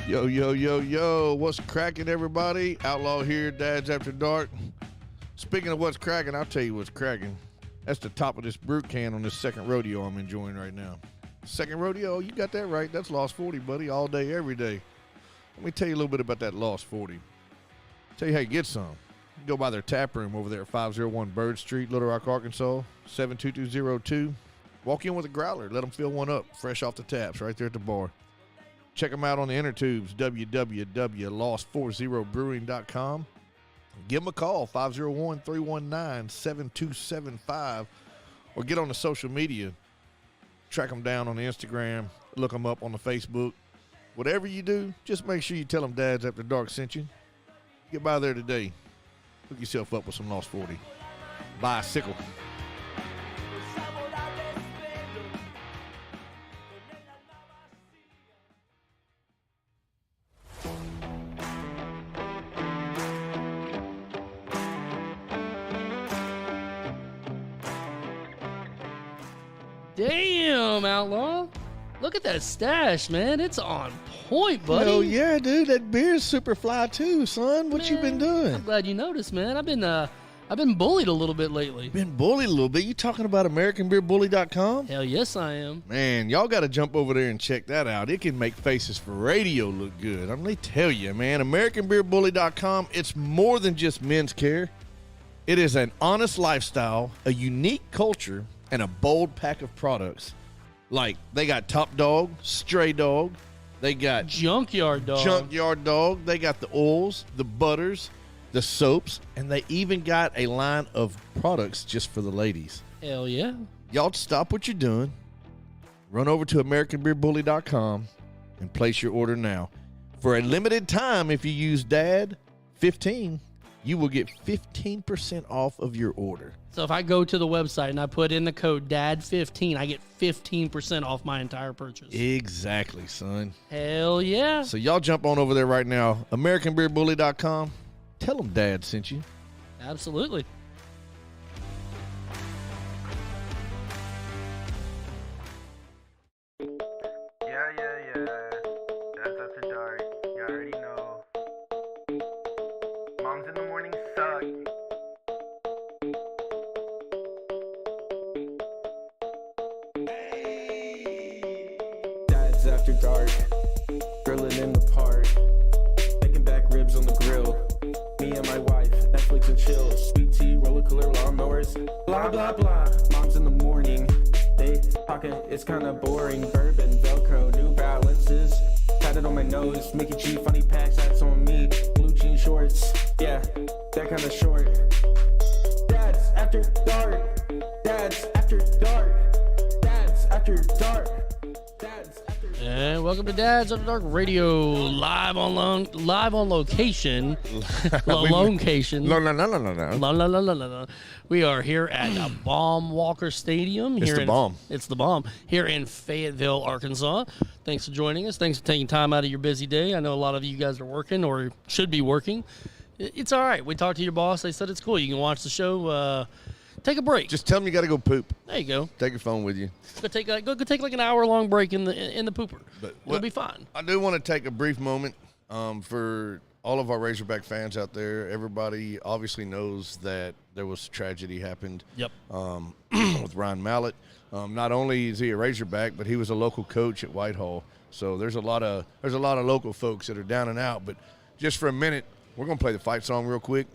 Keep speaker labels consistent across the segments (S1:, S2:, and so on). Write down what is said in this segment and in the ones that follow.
S1: Yo, yo, yo, yo. What's cracking, everybody? Outlaw here, Dads After Dark. Speaking of what's cracking, I'll tell you what's cracking. That's the top of this brute can on this second rodeo I'm enjoying right now. Second rodeo, you got that right. That's Lost 40, buddy, all day, every day. Let me tell you a little bit about that Lost 40. Tell you how you get some. You go by their tap room over there at 501 Bird Street, Little Rock, Arkansas, 72202. Walk in with a growler. Let them fill one up, fresh off the taps, right there at the bar. Check them out on the inner tubes, www.lost40brewing.com. Give them a call, 501-319-7275, or get on the social media. Track them down on the Instagram, look them up on the Facebook. Whatever you do, just make sure you tell them Dads After Dark sent you. Get by there today. Hook yourself up with some Lost 40. Bicycle.
S2: Damn, Outlaw. Look at that stash, man. It's on point, buddy.
S1: Hell yeah, dude. That beer's super fly too, son. What you been doing?
S2: I'm glad you noticed, man. I've been bullied a little bit lately.
S1: Been bullied a little bit. You talking about AmericanBeerBully.com?
S2: Hell yes, I am.
S1: Man, y'all got to jump over there and check that out. It can make faces for radio look good. I'm going to tell you, man. AmericanBeerBully.com, it's more than just men's care. It is an honest lifestyle, a unique culture, and a bold pack of products. Like, they got Top Dog, Stray Dog. They got
S2: Junkyard Dog.
S1: They got the oils, the butters, the soaps, and they even got a line of products just for the ladies.
S2: Hell yeah.
S1: Y'all stop what you're doing. Run over to AmericanBeerBully.com and place your order now. For a limited time, if you use DAD15, you will get 15% off of your order.
S2: So if I go to the website and I put in the code DAD15, I get 15% off my entire purchase.
S1: Exactly, son.
S2: Hell yeah.
S1: So y'all jump on over there right now, AmericanBeerBully.com. Tell them Dad sent you.
S2: Absolutely.
S3: Yeah. That's after dark. You already know. Moms in the morning suck.
S4: Dads after dark, grilling in the park, making back ribs on the grill. Me and my wife, Netflix and chill. Sweet tea, roller cooler, lawnmowers, blah blah blah. Moms in the morning, they talking, it's kinda boring. Bourbon, Velcro, New Balances, tatted on my nose. Mickey G, funny packs, that's on me. Blue jean shorts, yeah, that kinda short. Dads after dark, dads after dark, dads after dark.
S2: And welcome to Dads After Dark Radio, live on location. Location.
S1: No.
S2: We are here at Baum-Walker Stadium.
S1: It's the bomb.
S2: It's the bomb here in Fayetteville, Arkansas. Thanks for joining us. Thanks for taking time out of your busy day. I know a lot of you guys are working or should be working. It's all right. We talked to your boss. They said it's cool. You can watch the show. Take a break.
S1: Just tell them you got to go poop.
S2: There you go.
S1: Take your phone with you.
S2: Go take like an hour-long break in the pooper.
S1: But
S2: It'll be fine.
S1: I do want to take a brief moment for all of our Razorback fans out there. Everybody obviously knows that there was tragedy happened.
S2: Yep.
S1: With Ryan Mallett. Not only is he a Razorback, but he was a local coach at Whitehall. So there's a lot of local folks that are down and out. But just for a minute, we're gonna play the fight song real quick.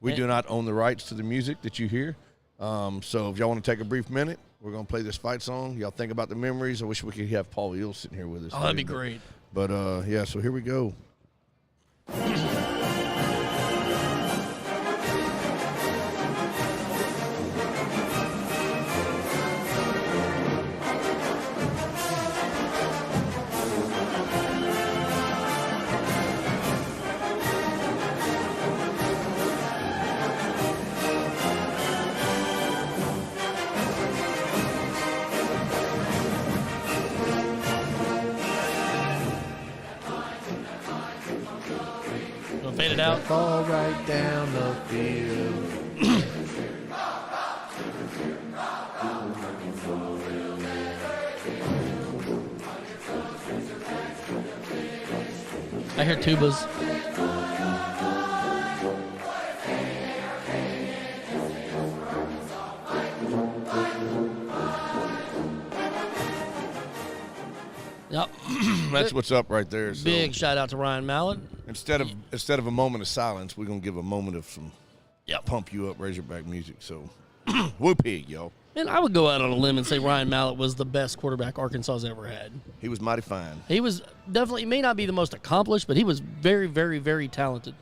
S1: We do not own the rights to the music that you hear. So if y'all want to take a brief minute, we're going to play this fight song. Y'all think about the memories. I wish we could have Paul Eel sitting here with us.
S2: Oh, that'd be great.
S1: But, yeah, so here we go.
S2: Fade it out.
S1: Fall right down the field.
S2: I hear tubas. Yep.
S1: That's what's up right there. So
S2: Big shout out to Ryan Mallett.
S1: instead of a moment of silence, we're gonna give a moment of some
S2: Yep.
S1: pump you up Razorback music. So whoop pig, y'all.
S2: And I would go out on a limb and say Ryan Mallett was the best quarterback Arkansas's ever had.
S1: He was mighty fine.
S2: He was definitely, he may not be the most accomplished, but he was very, very, very talented.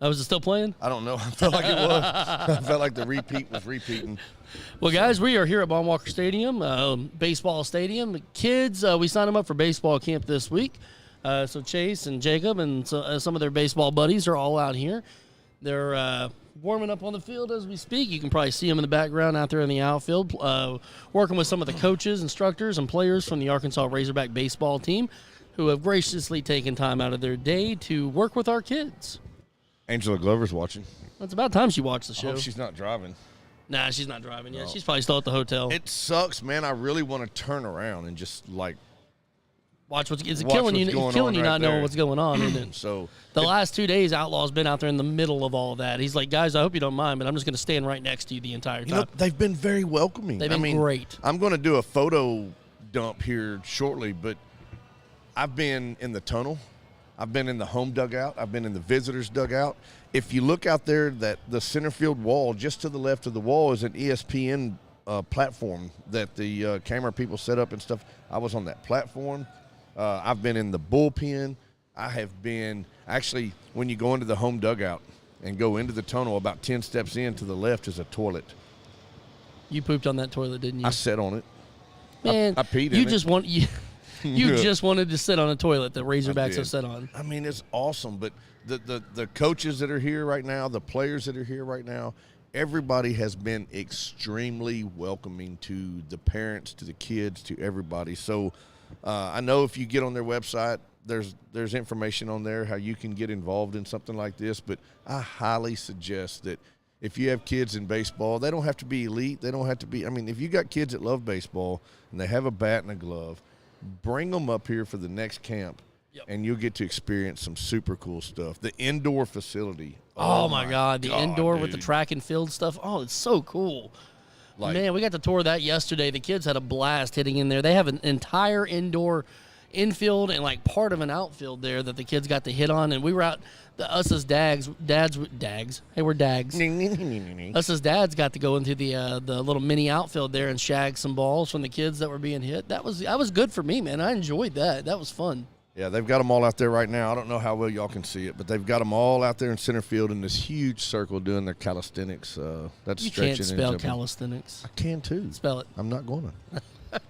S2: Was it still playing?
S1: I don't know. I felt like it was. I felt like the repeat was repeating.
S2: Well, guys, we are here at Baum-Walker Stadium, baseball stadium. The kids, we signed them up for baseball camp this week. So Chase and Jacob and some of their baseball buddies are all out here. They're warming up on the field as we speak. You can probably see them in the background out there in the outfield, working with some of the coaches, instructors, and players from the Arkansas Razorback baseball team who have graciously taken time out of their day to work with our kids.
S1: Angela Glover's watching.
S2: It's about time she watched the
S1: I
S2: show.
S1: hope she's not driving.
S2: Nah, she's not driving yet.
S1: No.
S2: She's probably still at the hotel.
S1: It sucks, man. I really want to turn around and just like
S2: Watch what's
S1: Watch
S2: killing
S1: what's
S2: you.
S1: going
S2: It's killing
S1: on
S2: you
S1: right
S2: not knowing
S1: there.
S2: what's going on, isn't it?
S1: so.
S2: The last 2 days, Outlaw's been out there in the middle of all of that. He's like, guys, I hope you don't mind, but I'm just going to stand right next to you the entire time.
S1: You know, they've been very welcoming.
S2: They've been great.
S1: I'm going to do a photo dump here shortly, but I've been in the tunnel. I've been in the home dugout. I've been in the visitors dugout. If you look out there, that the center field wall, just to the left of the wall, is an ESPN platform that the camera people set up and stuff. I was on that platform. I've been in the bullpen. I have been actually, when you go into the home dugout and go into the tunnel, about 10 steps in to the left is a toilet.
S2: You pooped on that toilet, didn't you?
S1: I sat on it.
S2: Man,
S1: I peed
S2: you
S1: in
S2: just
S1: it.
S2: want you
S1: Yeah.
S2: just wanted to sit on a toilet that
S1: I
S2: Razorbacks
S1: did.
S2: have sat on.
S1: I mean, it's awesome. But the coaches that are here right now, the players that are here right now, everybody has been extremely welcoming to the parents, to the kids, to everybody. So I know if you get on their website, there's information on there how you can get involved in something like this. But I highly suggest that if you have kids in baseball, they don't have to be elite. They don't have to be. I mean, if you got kids that love baseball and they have a bat and a glove, bring them up here for the next camp.
S2: Yep.
S1: And you'll get to experience some super cool stuff. The indoor facility.
S2: Oh my God, the indoor with the
S1: dude.
S2: track and field stuff. Oh, it's so cool.
S1: Like,
S2: Man, we got to tour that yesterday. The kids had a blast hitting in there. They have an entire indoor infield and like part of an outfield there that the kids got to hit on. And we were out, us as dads. Hey, we're dags. Us as dads got to go into the little mini outfield there and shag some balls from the kids that were being hit. That was good for me, man. I enjoyed that. That was fun.
S1: Yeah, they've got them all out there right now. I don't know how well y'all can see it, but they've got them all out there in center field in this huge circle doing their calisthenics. That's
S2: You
S1: stretching
S2: can't
S1: and
S2: spell
S1: jumping.
S2: calisthenics.
S1: I can too.
S2: Spell it.
S1: I'm not going to.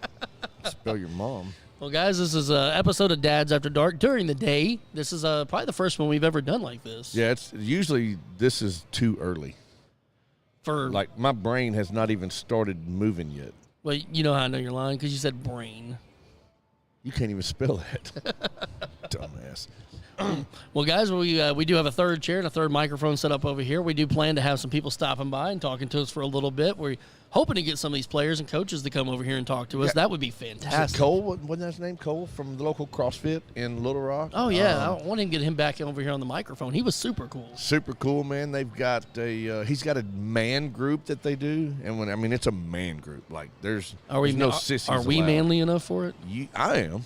S1: Spell your mom.
S2: Well, guys, this is an episode of Dads After Dark during the day. This is probably the first one we've ever done like this.
S1: Yeah, it's usually this is too early.
S2: For
S1: Like my brain has not even started moving yet.
S2: well, you know how I know you're lying because you said brain.
S1: You can't even spell that. Dumbass.
S2: Well, guys, we do have a third chair and a third microphone set up over here. We do plan to have some people stopping by and talking to us for a little bit. We're hoping to get some of these players and coaches to come over here and talk to us.
S1: Yeah.
S2: That would be
S1: Is it
S2: fantastic.
S1: Cole? Wasn't that his name? Cole from the local CrossFit in Little Rock?
S2: Oh, yeah. I want to get him back over here on the microphone. He was super cool.
S1: Super cool, man. They've got he's got a man group that they do, and it's a man group. Like there's no sissies.
S2: Are we
S1: allowed.
S2: manly enough for it?
S1: I am.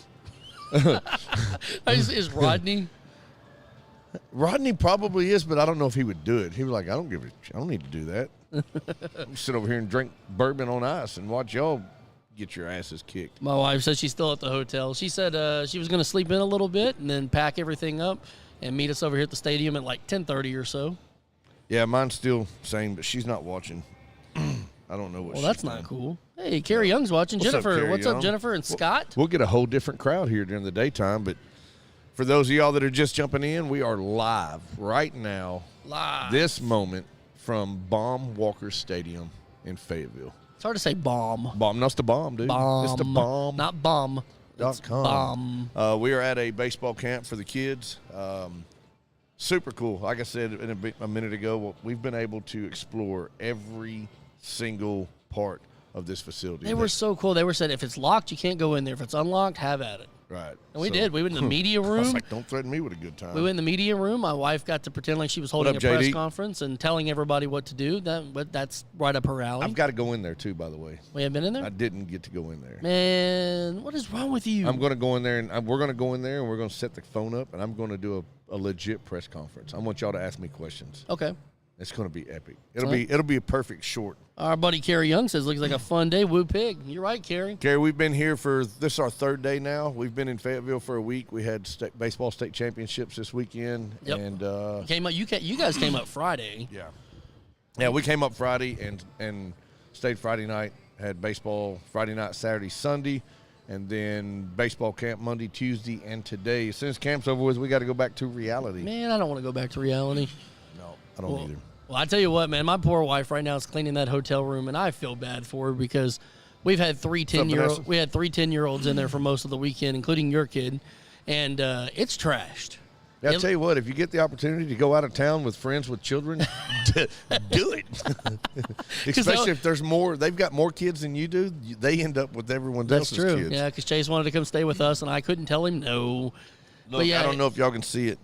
S2: Is Rodney?
S1: Rodney probably is, but I don't know if he would do it. He was like, I don't need to do that. Sit over here and drink bourbon on ice and watch y'all get your asses kicked.
S2: My wife said she's still at the hotel. She said she was going to sleep in a little bit and then pack everything up and meet us over here at the stadium at like 10:30 or so.
S1: Yeah, mine's still same, but she's not watching. I don't know what.
S2: Well, that's not cool. Hey, Carrie Young's watching.
S1: What's up,
S2: Jennifer,
S1: Carrie
S2: what's
S1: Young?
S2: up, Jennifer and Scott?
S1: We'll get a whole different crowd here during the daytime, but for those of y'all that are just jumping in, we are live right now,
S2: Live.
S1: this moment from Baum-Walker Stadium in Fayetteville.
S2: It's hard to say bomb.
S1: That's the bomb, dude.
S2: Bomb.
S1: It's the bomb.
S2: Not bomb. It's
S1: .com.
S2: bomb.
S1: We are at a baseball camp for the kids. Super cool. Like I said a minute ago, we've been able to explore every single part of this facility.
S2: They were so cool. They were said if it's locked, you can't go in there. If it's unlocked, have at it.
S1: Right.
S2: And we did. We went in the media
S1: I was
S2: room.
S1: like, don't threaten me with a good time.
S2: We went in the media room. My wife got to pretend like she was holding
S1: up,
S2: a press
S1: JD?
S2: conference and telling everybody what to do. That's right up her alley.
S1: I've got to go in there, too, by the way.
S2: We have been in there?
S1: I didn't get to go in there.
S2: Man, what is wrong with you?
S1: I'm going to go in there, and we're going to go in there, and we're going to set the phone up, and I'm going to do a legit press conference. I want y'all to ask me questions.
S2: Okay.
S1: It's going to be epic. It'll be a perfect short.
S2: Our buddy Kerry Young says, looks like a fun day. Woo pig. You're right, Kerry.
S1: Gary, we've been here this is our third day now. We've been in Fayetteville for a week. We had baseball state championships this weekend.
S2: Yep.
S1: And
S2: Came up. You guys came up Friday.
S1: yeah, we came up Friday and stayed Friday night. Had baseball Friday night, Saturday, Sunday, and then baseball camp Monday, Tuesday, and today. As soon as camp's over with, we got to go back to reality.
S2: Man, I don't want to go back to reality.
S1: No, I don't either.
S2: Well, I tell you what, man, my poor wife right now is cleaning that hotel room, and I feel bad for her because we've had three 10-year-olds in there for most of the weekend, including your kid, and it's trashed.
S1: Yeah, I'll tell you what, if you get the opportunity to go out of town with friends with children, do it. Especially if there's more, they've got more kids than you do, they end up with everyone else's
S2: That's true.
S1: kids.
S2: Yeah, because Chase wanted to come stay with us, and I couldn't tell him no.
S1: Look,
S2: But yeah,
S1: I don't know if y'all can see it.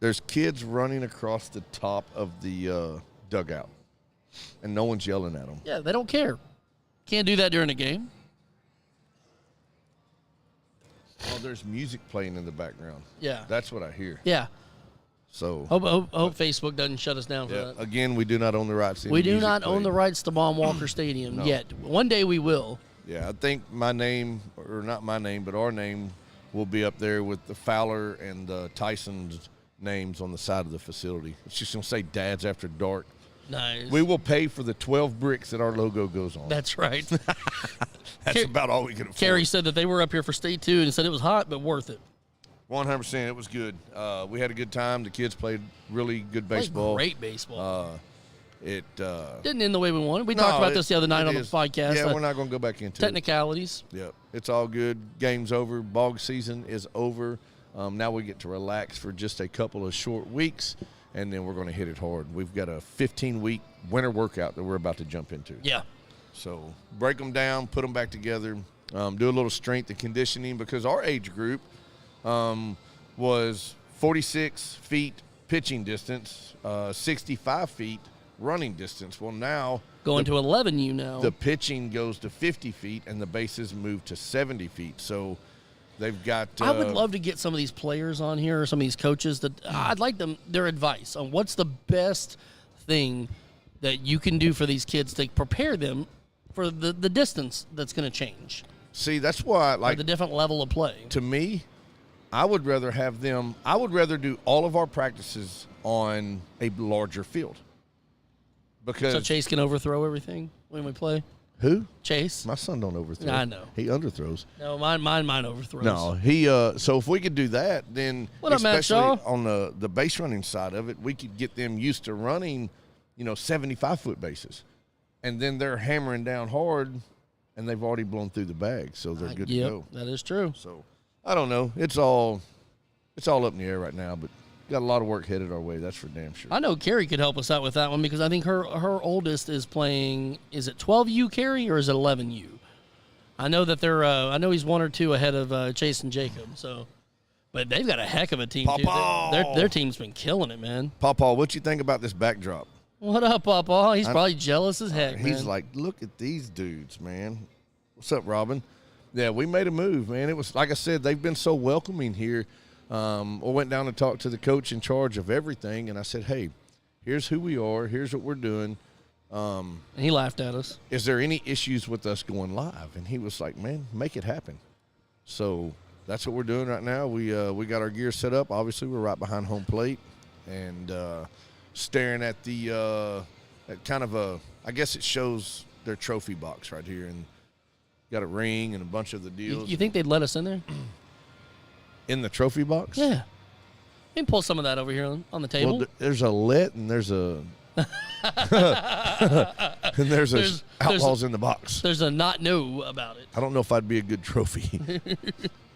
S1: There's kids running across the top of the dugout, and no one's yelling at them.
S2: Yeah, they don't care. Can't do that during a game.
S1: Oh, there's music playing in the background.
S2: Yeah.
S1: That's what I hear.
S2: Yeah.
S1: So
S2: Hope Facebook doesn't shut us down for
S1: yeah,
S2: that.
S1: again, we do not own the rights to
S2: We
S1: any
S2: do
S1: music
S2: not own
S1: played.
S2: the rights to Baum-Walker Stadium
S1: No.
S2: yet. One day we will.
S1: Yeah, I think my name, or not my name, but our name will be up there with the Fowler and the Tyson's names on the side of the facility. It's just going to say Dad's After Dark.
S2: Nice.
S1: We will pay for the 12 bricks that our logo goes on.
S2: That's right.
S1: That's about all we can afford.
S2: Carrie said that they were up here for state two and said it was hot but worth it.
S1: 100%. It was good. We had a good time. The kids played really good baseball.
S2: Great baseball. Didn't end the way we wanted. We talked about this the other night on the podcast.
S1: Yeah, we're not going to go back into
S2: technicalities.
S1: it. Yep. It's all good. Game's over. Bog season is over. Now we get to relax for just a couple of short weeks, and then we're going to hit it hard. We've got a 15-week winter workout that we're about to jump into.
S2: Yeah.
S1: So break them down, put them back together, do a little strength and conditioning because our age group was 46 feet pitching distance, 65 feet running distance. Well, now
S2: going to 11U now.
S1: the pitching goes to 50 feet and the bases move to 70 feet. So they've got
S2: I would love to get some of these players on here or some of these coaches that I'd like their advice on what's the best thing that you can do for these kids to prepare them for the distance that's going to change.
S1: See, that's why
S2: Or the different level of play.
S1: to me, I would rather do all of our practices on a larger field. Because
S2: So Chase can overthrow everything when we play.
S1: who?
S2: Chase.
S1: My son don't overthrow.
S2: I know.
S1: He underthrows.
S2: No, mine overthrows.
S1: No, he. So if we could do that, then
S2: What up, Matt
S1: especially
S2: Shaw?
S1: on the base running side of it, we could get them used to running, 75-foot bases, and then they're hammering down hard, and they've already blown through the bag, so they're good to go.
S2: That is true.
S1: So I don't know. It's all up in the air right now, but got a lot of work headed our way. That's for damn sure.
S2: I know Carrie could help us out with that one because I think her oldest is playing. Is it 12U, Carrie, or is it 11U? I know that they're. I know he's 1 or 2 ahead of Chase and Jacob. So, but they've got a heck of a team too. Their team's been killing it, man.
S1: Pawpaw, what you think about this backdrop?
S2: What up, Papa? He's probably jealous as heck,
S1: He's
S2: man.
S1: like, look at these dudes, man. What's up, Robin? Yeah, we made a move, man. It was, like I said, they've been so welcoming here. I went down and talked to the coach in charge of everything, and I said, hey, here's who we are. Here's what we're doing.
S2: And he laughed at us.
S1: Is there any issues with us going live? And he was like, man, make it happen. So that's what we're doing right now. We got our gear set up. Obviously, we're right behind home plate and staring at the at kind of a, I guess it shows their trophy box right here, and got a ring and a bunch of the deals.
S2: You think they'd let us in there?
S1: In the trophy box?
S2: Yeah. We can pull some of that over here on the table.
S1: Well, there's a lit and there's a and there's outlaws in the box.
S2: There's a not know about it.
S1: I don't know if I'd be a good trophy.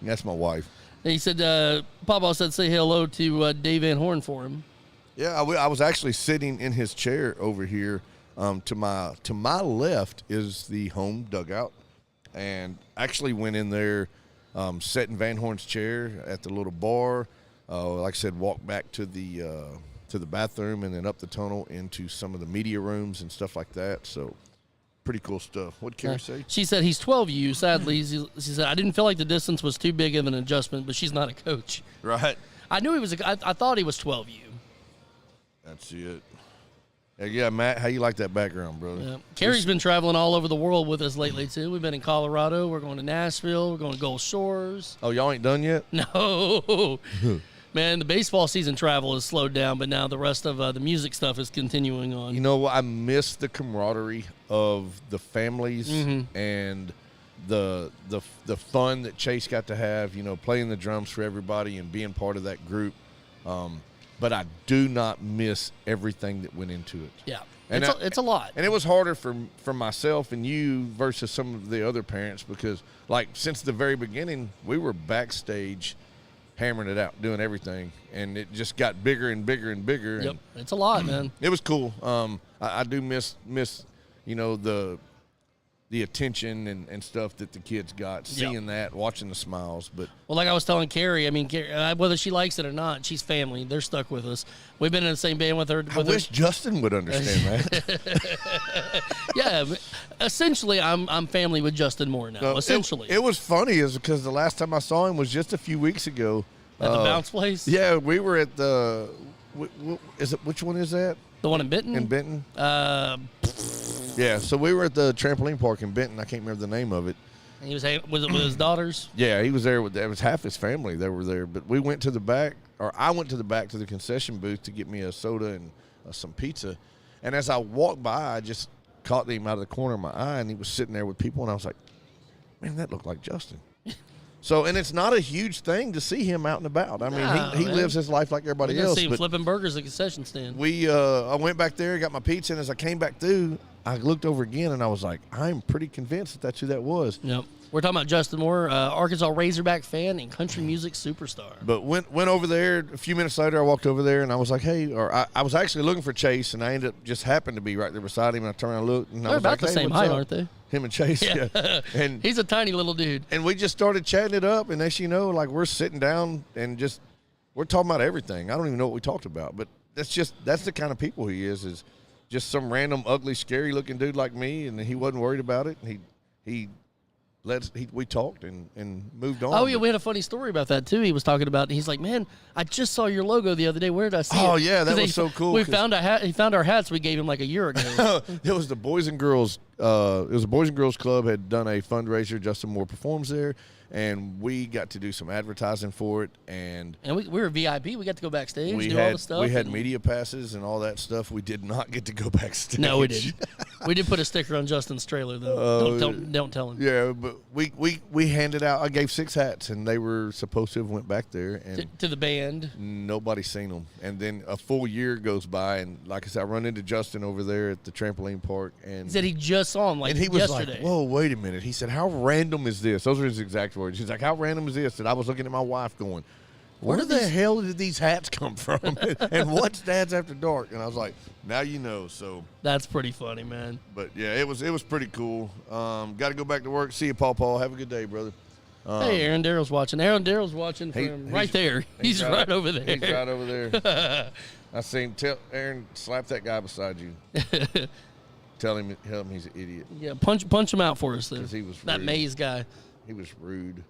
S1: That's my wife.
S2: And he said, Papa said, say hello to Dave Van Horn for him.
S1: Yeah, I was actually sitting in his chair over here. To my left is the home dugout, and actually went in there sat in Van Horn's chair at the little bar. Like I said, walked back to the bathroom and then up the tunnel into some of the media rooms and stuff like that. So pretty cool stuff. What'd Carrie say?
S2: She said he's 12U. Sadly, she said, I didn't feel like the distance was too big of an adjustment, but she's not a coach.
S1: Right.
S2: I knew he was. I thought he was 12U.
S1: That's it. Yeah, Matt, how you like that background, brother?
S2: Yeah. Carrie's been traveling all over the world with us lately, too. We've been in Colorado. We're going to Nashville. We're going to Gulf Shores.
S1: Oh, y'all ain't done yet?
S2: No. Man, the baseball season travel has slowed down, but now the rest of the music stuff is continuing on.
S1: You know what? I miss the camaraderie of the families and the fun that Chase got to have, playing the drums for everybody and being part of that group. But I do not miss everything that went into it.
S2: Yeah,
S1: and
S2: it's a lot.
S1: And it was harder for myself and you versus some of the other parents because, like, since the very beginning, we were backstage hammering it out, doing everything, and it just got bigger and bigger and bigger.
S2: Yep, it's a lot, man.
S1: It was cool. I do miss the attention and stuff that the kids got, seeing that, watching the smiles. But
S2: well, like I was telling Carrie, I mean, whether she likes it or not, she's family. They're stuck with us. We've been in the same band with her.
S1: I wish Justin would understand that.
S2: Yeah, essentially, I'm family with Justin Moore now.
S1: No,
S2: essentially,
S1: it was funny is because the last time I saw him was just a few weeks ago
S2: at the bounce place.
S1: Yeah, we were at the. Which one is that?
S2: The one in Benton.
S1: In Benton. Yeah, so we were at the trampoline park in Benton. I can't remember the name of it.
S2: And he was it with his daughters?
S1: Yeah, he was there. It was half his family that were there. But we went to the back, or I went to the back to the concession booth to get me a soda and some pizza. And as I walked by, I just caught him out of the corner of my eye, and he was sitting there with people, and I was like, man, that looked like Justin. So, and it's not a huge thing to see him out and about. I mean, he lives his life like everybody else.
S2: See him flipping burgers at the concession stand.
S1: I went back there, got my pizza, and as I came back through, I looked over again, and I was like, I'm pretty convinced that's who that was.
S2: Yep. We're talking about Justin Moore, Arkansas Razorback fan and country music superstar.
S1: But went over there. A few minutes later, I walked over there, and I was like, hey, or I was actually looking for Chase, and I ended up just happened to be right there beside him, and I turned around and looked. And
S2: They're
S1: I was
S2: about
S1: like,
S2: the
S1: hey,
S2: same
S1: what's
S2: height,
S1: up?
S2: aren't they?
S1: Him and Chase, yeah. And
S2: he's a tiny little dude.
S1: And we just started chatting it up, and as you know, like we're sitting down and just we're talking about everything. I don't even know what we talked about, but that's the kind of people he is just some random, ugly, scary-looking dude like me, and he wasn't worried about it. We talked and moved on.
S2: Oh, yeah, we had a funny story about that, too. He was talking about, he's like, man, I just saw your logo the other day. Where did I see it?
S1: Oh, yeah, that was so cool.
S2: He found our hats we gave him like a year ago.
S1: It was the Boys and Girls. It was a Boys and Girls Club had done a fundraiser. Justin Moore performs there, and we got to do some advertising for it. And
S2: we were VIP. We got to go backstage, all the stuff.
S1: We had media passes and all that stuff. We did not get to go backstage.
S2: No, we didn't. We did put a sticker on Justin's trailer, though. Don't tell him.
S1: Yeah, but we handed out. I gave 6 hats, and they were supposed to have went back there and
S2: to the band.
S1: Nobody seen them, and then a full year goes by, and like I said, I run into Justin over there at the trampoline park, and
S2: he said he just saw him
S1: and he was
S2: yesterday.
S1: Like, "Whoa, wait a minute!" He said, "How random is this?" Those are his exact words. He's like, "How random is this?" And I was looking at my wife, going, Where the hell did these hats come from? And what's Dad's After Dark? And I was like, now you know. So
S2: that's pretty funny, man.
S1: But yeah, it was pretty cool. Got to go back to work. See you, Paul. Have a good day, brother.
S2: Hey, Aaron Darrell's watching. Aaron Darrell's watching from right there. He's right over there.
S1: He's right over there. I seen. Tell Aaron, slap that guy beside you. Tell him he's an idiot.
S2: Yeah, punch him out for us, then.
S1: He was
S2: that
S1: rude.
S2: Maze guy.
S1: He was rude.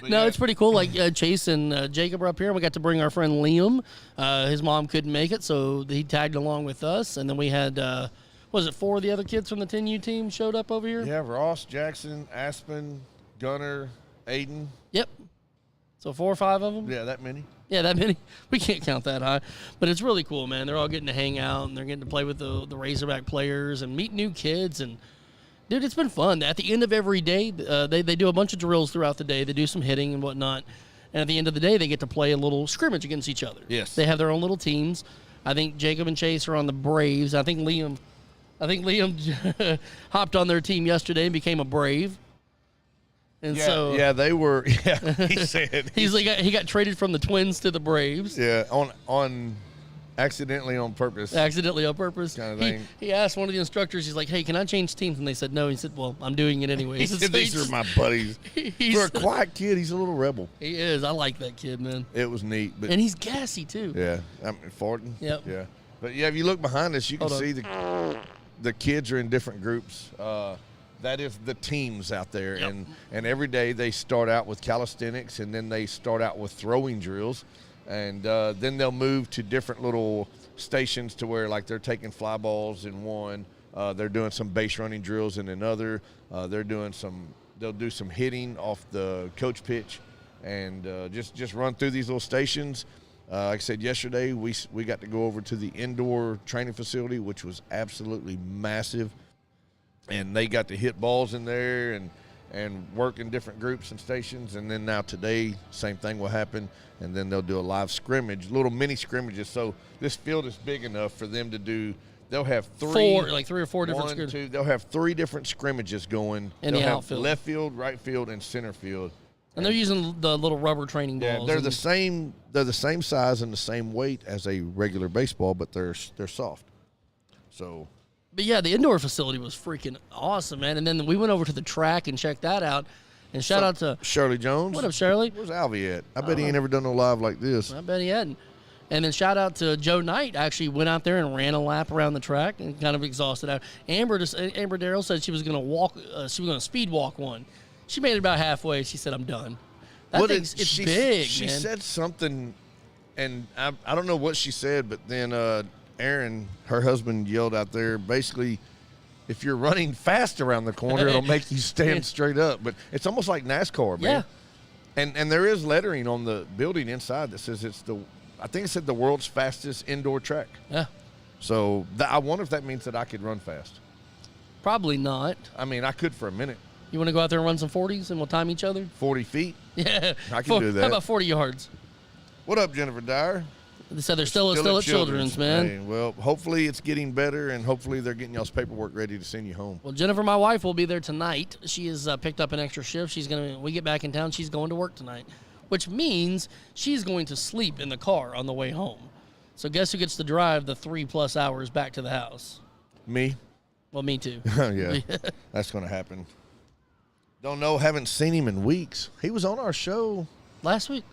S2: No, it's pretty cool. Like Chase and Jacob are up here. We got to bring our friend Liam. His mom couldn't make it, so he tagged along with us. And then we had, was it 4 of the other kids from the 10U team showed up over here?
S1: Yeah, Ross, Jackson, Aspen, Gunner, Aiden.
S2: Yep. So 4 or 5 of them?
S1: Yeah, that many.
S2: Yeah, that many. We can't count that high. But it's really cool, man. They're all getting to hang out, and they're getting to play with the Razorback players and meet new kids. And, dude, it's been fun. At the end of every day, they do a bunch of drills throughout the day. They do some hitting and whatnot. And at the end of the day, they get to play a little scrimmage against each other.
S1: Yes.
S2: They have their own little teams. I think Jacob and Chase are on the Braves. I think Liam hopped on their team yesterday and became a Brave. And
S1: they were. Yeah, he said
S2: he got traded from the Twins to the Braves.
S1: Yeah, on Accidentally on purpose.
S2: Accidentally on purpose.
S1: Kind of thing.
S2: He asked one of the instructors, he's like, hey, can I change teams? And they said no. He said, well, I'm doing it anyway.
S1: He said, these are my buddies. For a quiet kid, he's a little rebel.
S2: He is. I like that kid, man.
S1: It was neat. But
S2: And he's gassy, too.
S1: yeah, I mean, farting.
S2: Yep.
S1: Yeah. But, yeah, if you look behind us, you can
S2: Hold on.
S1: see the kids are in different groups. That is the teams out there.
S2: Yep.
S1: And every day they start out with calisthenics, and then they start out with throwing drills. And then they'll move to different little stations to where, like, they're taking fly balls in one. They're doing some base running drills in another. They'll do some hitting off the coach pitch and just run through these little stations. Like I said yesterday, we got to go over to the indoor training facility, which was absolutely massive. And they got to hit balls in there and work in different groups and stations. And then now today, same thing will happen. And then they'll do a live scrimmage, little mini scrimmages. So this field is big enough for them to do. They'll have three
S2: or four different scrimmages.
S1: They'll have 3 different scrimmages going.
S2: In
S1: they'll
S2: the
S1: have
S2: outfield.
S1: left field, right field, and center field.
S2: And they're using the little rubber training
S1: Yeah,
S2: balls.
S1: they're the same. They're the same size and the same weight as a regular baseball, but they're soft. So.
S2: But, yeah, the indoor facility was freaking awesome, man. And then we went over to the track and checked that out. And shout out to
S1: Shirley Jones.
S2: What up, Shirley?
S1: Where's Alvy at? I bet he ain't ever done no live like this.
S2: I bet he hadn't. And then shout out to Joe Knight. Actually went out there and ran a lap around the track and kind of exhausted out. Amber Darrell said she was going to walk. She was going to speed walk one. She made it about halfway. She said, "I'm done." That thing's it's big,
S1: She
S2: man.
S1: said something, and I don't know what she said, but then Aaron, her husband, yelled out there, basically, if you're running fast around the corner, it'll make you stand straight up. But it's almost like NASCAR, man.
S2: Yeah.
S1: And there is lettering on the building inside that says I think it said the world's fastest indoor track.
S2: Yeah.
S1: So I wonder if that means that I could run fast.
S2: Probably not.
S1: I mean, I could for a minute.
S2: You want to go out there and run some 40s and we'll time each other?
S1: 40 feet.
S2: Yeah.
S1: I can do that.
S2: How about 40 yards?
S1: What up, Jennifer Dyer?
S2: They said they're still at Children's, man.
S1: Hey, well, hopefully it's getting better, and hopefully they're getting y'all's paperwork ready to send you home.
S2: Well, Jennifer, my wife, will be there tonight. She has picked up an extra shift. We get back in town, she's going to work tonight, which means she's going to sleep in the car on the way home. So guess who gets to drive the 3+ hours back to the house?
S1: Me?
S2: Well, me too.
S1: Yeah, that's going to happen. Don't know, haven't seen him in weeks. He was on our show
S2: Last week.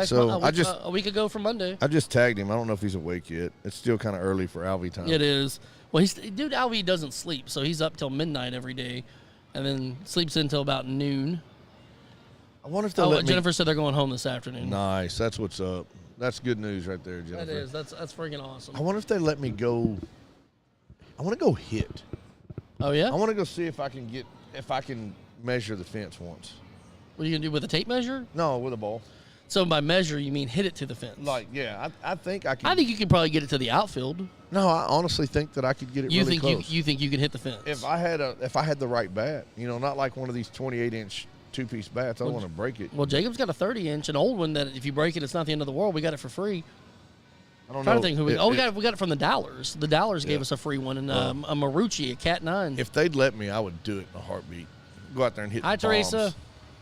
S1: So
S2: a week ago from Monday.
S1: I just tagged him. I don't know if he's awake yet. It's still kind of early for Alvy time.
S2: It is. Well, Alvy doesn't sleep, so he's up till midnight every day, and then sleeps until about noon.
S1: I wonder if they'll let
S2: Jennifer said they're going home this afternoon.
S1: Nice. That's what's up. That's good news right there, Jennifer.
S2: That is. That's freaking awesome.
S1: I wonder if they let me go. I want to go hit.
S2: Oh yeah.
S1: I want to go see if I can measure the fence once.
S2: What are you gonna do with a tape measure?
S1: No, with a ball.
S2: So by measure, you mean hit it to the fence?
S1: Like, yeah, I think I can.
S2: I think you could probably get it to the outfield.
S1: No, I honestly think that I could get it really close.
S2: You think you can hit the fence?
S1: If I had the right bat, not like one of these 28-inch two-piece bats, I don't want to break it.
S2: Well, Jacob's got a 30-inch, an old one that if you break it, it's not the end of the world. We got it for free.
S1: I don't
S2: I'm trying
S1: know.
S2: to think who we got it from the Dowlers. The Dowlers gave us a free one, and a Marucci, a Cat 9.
S1: If they'd let me, I would do it in a heartbeat. Go out there and hit
S2: Hi,
S1: the bombs.
S2: Teresa.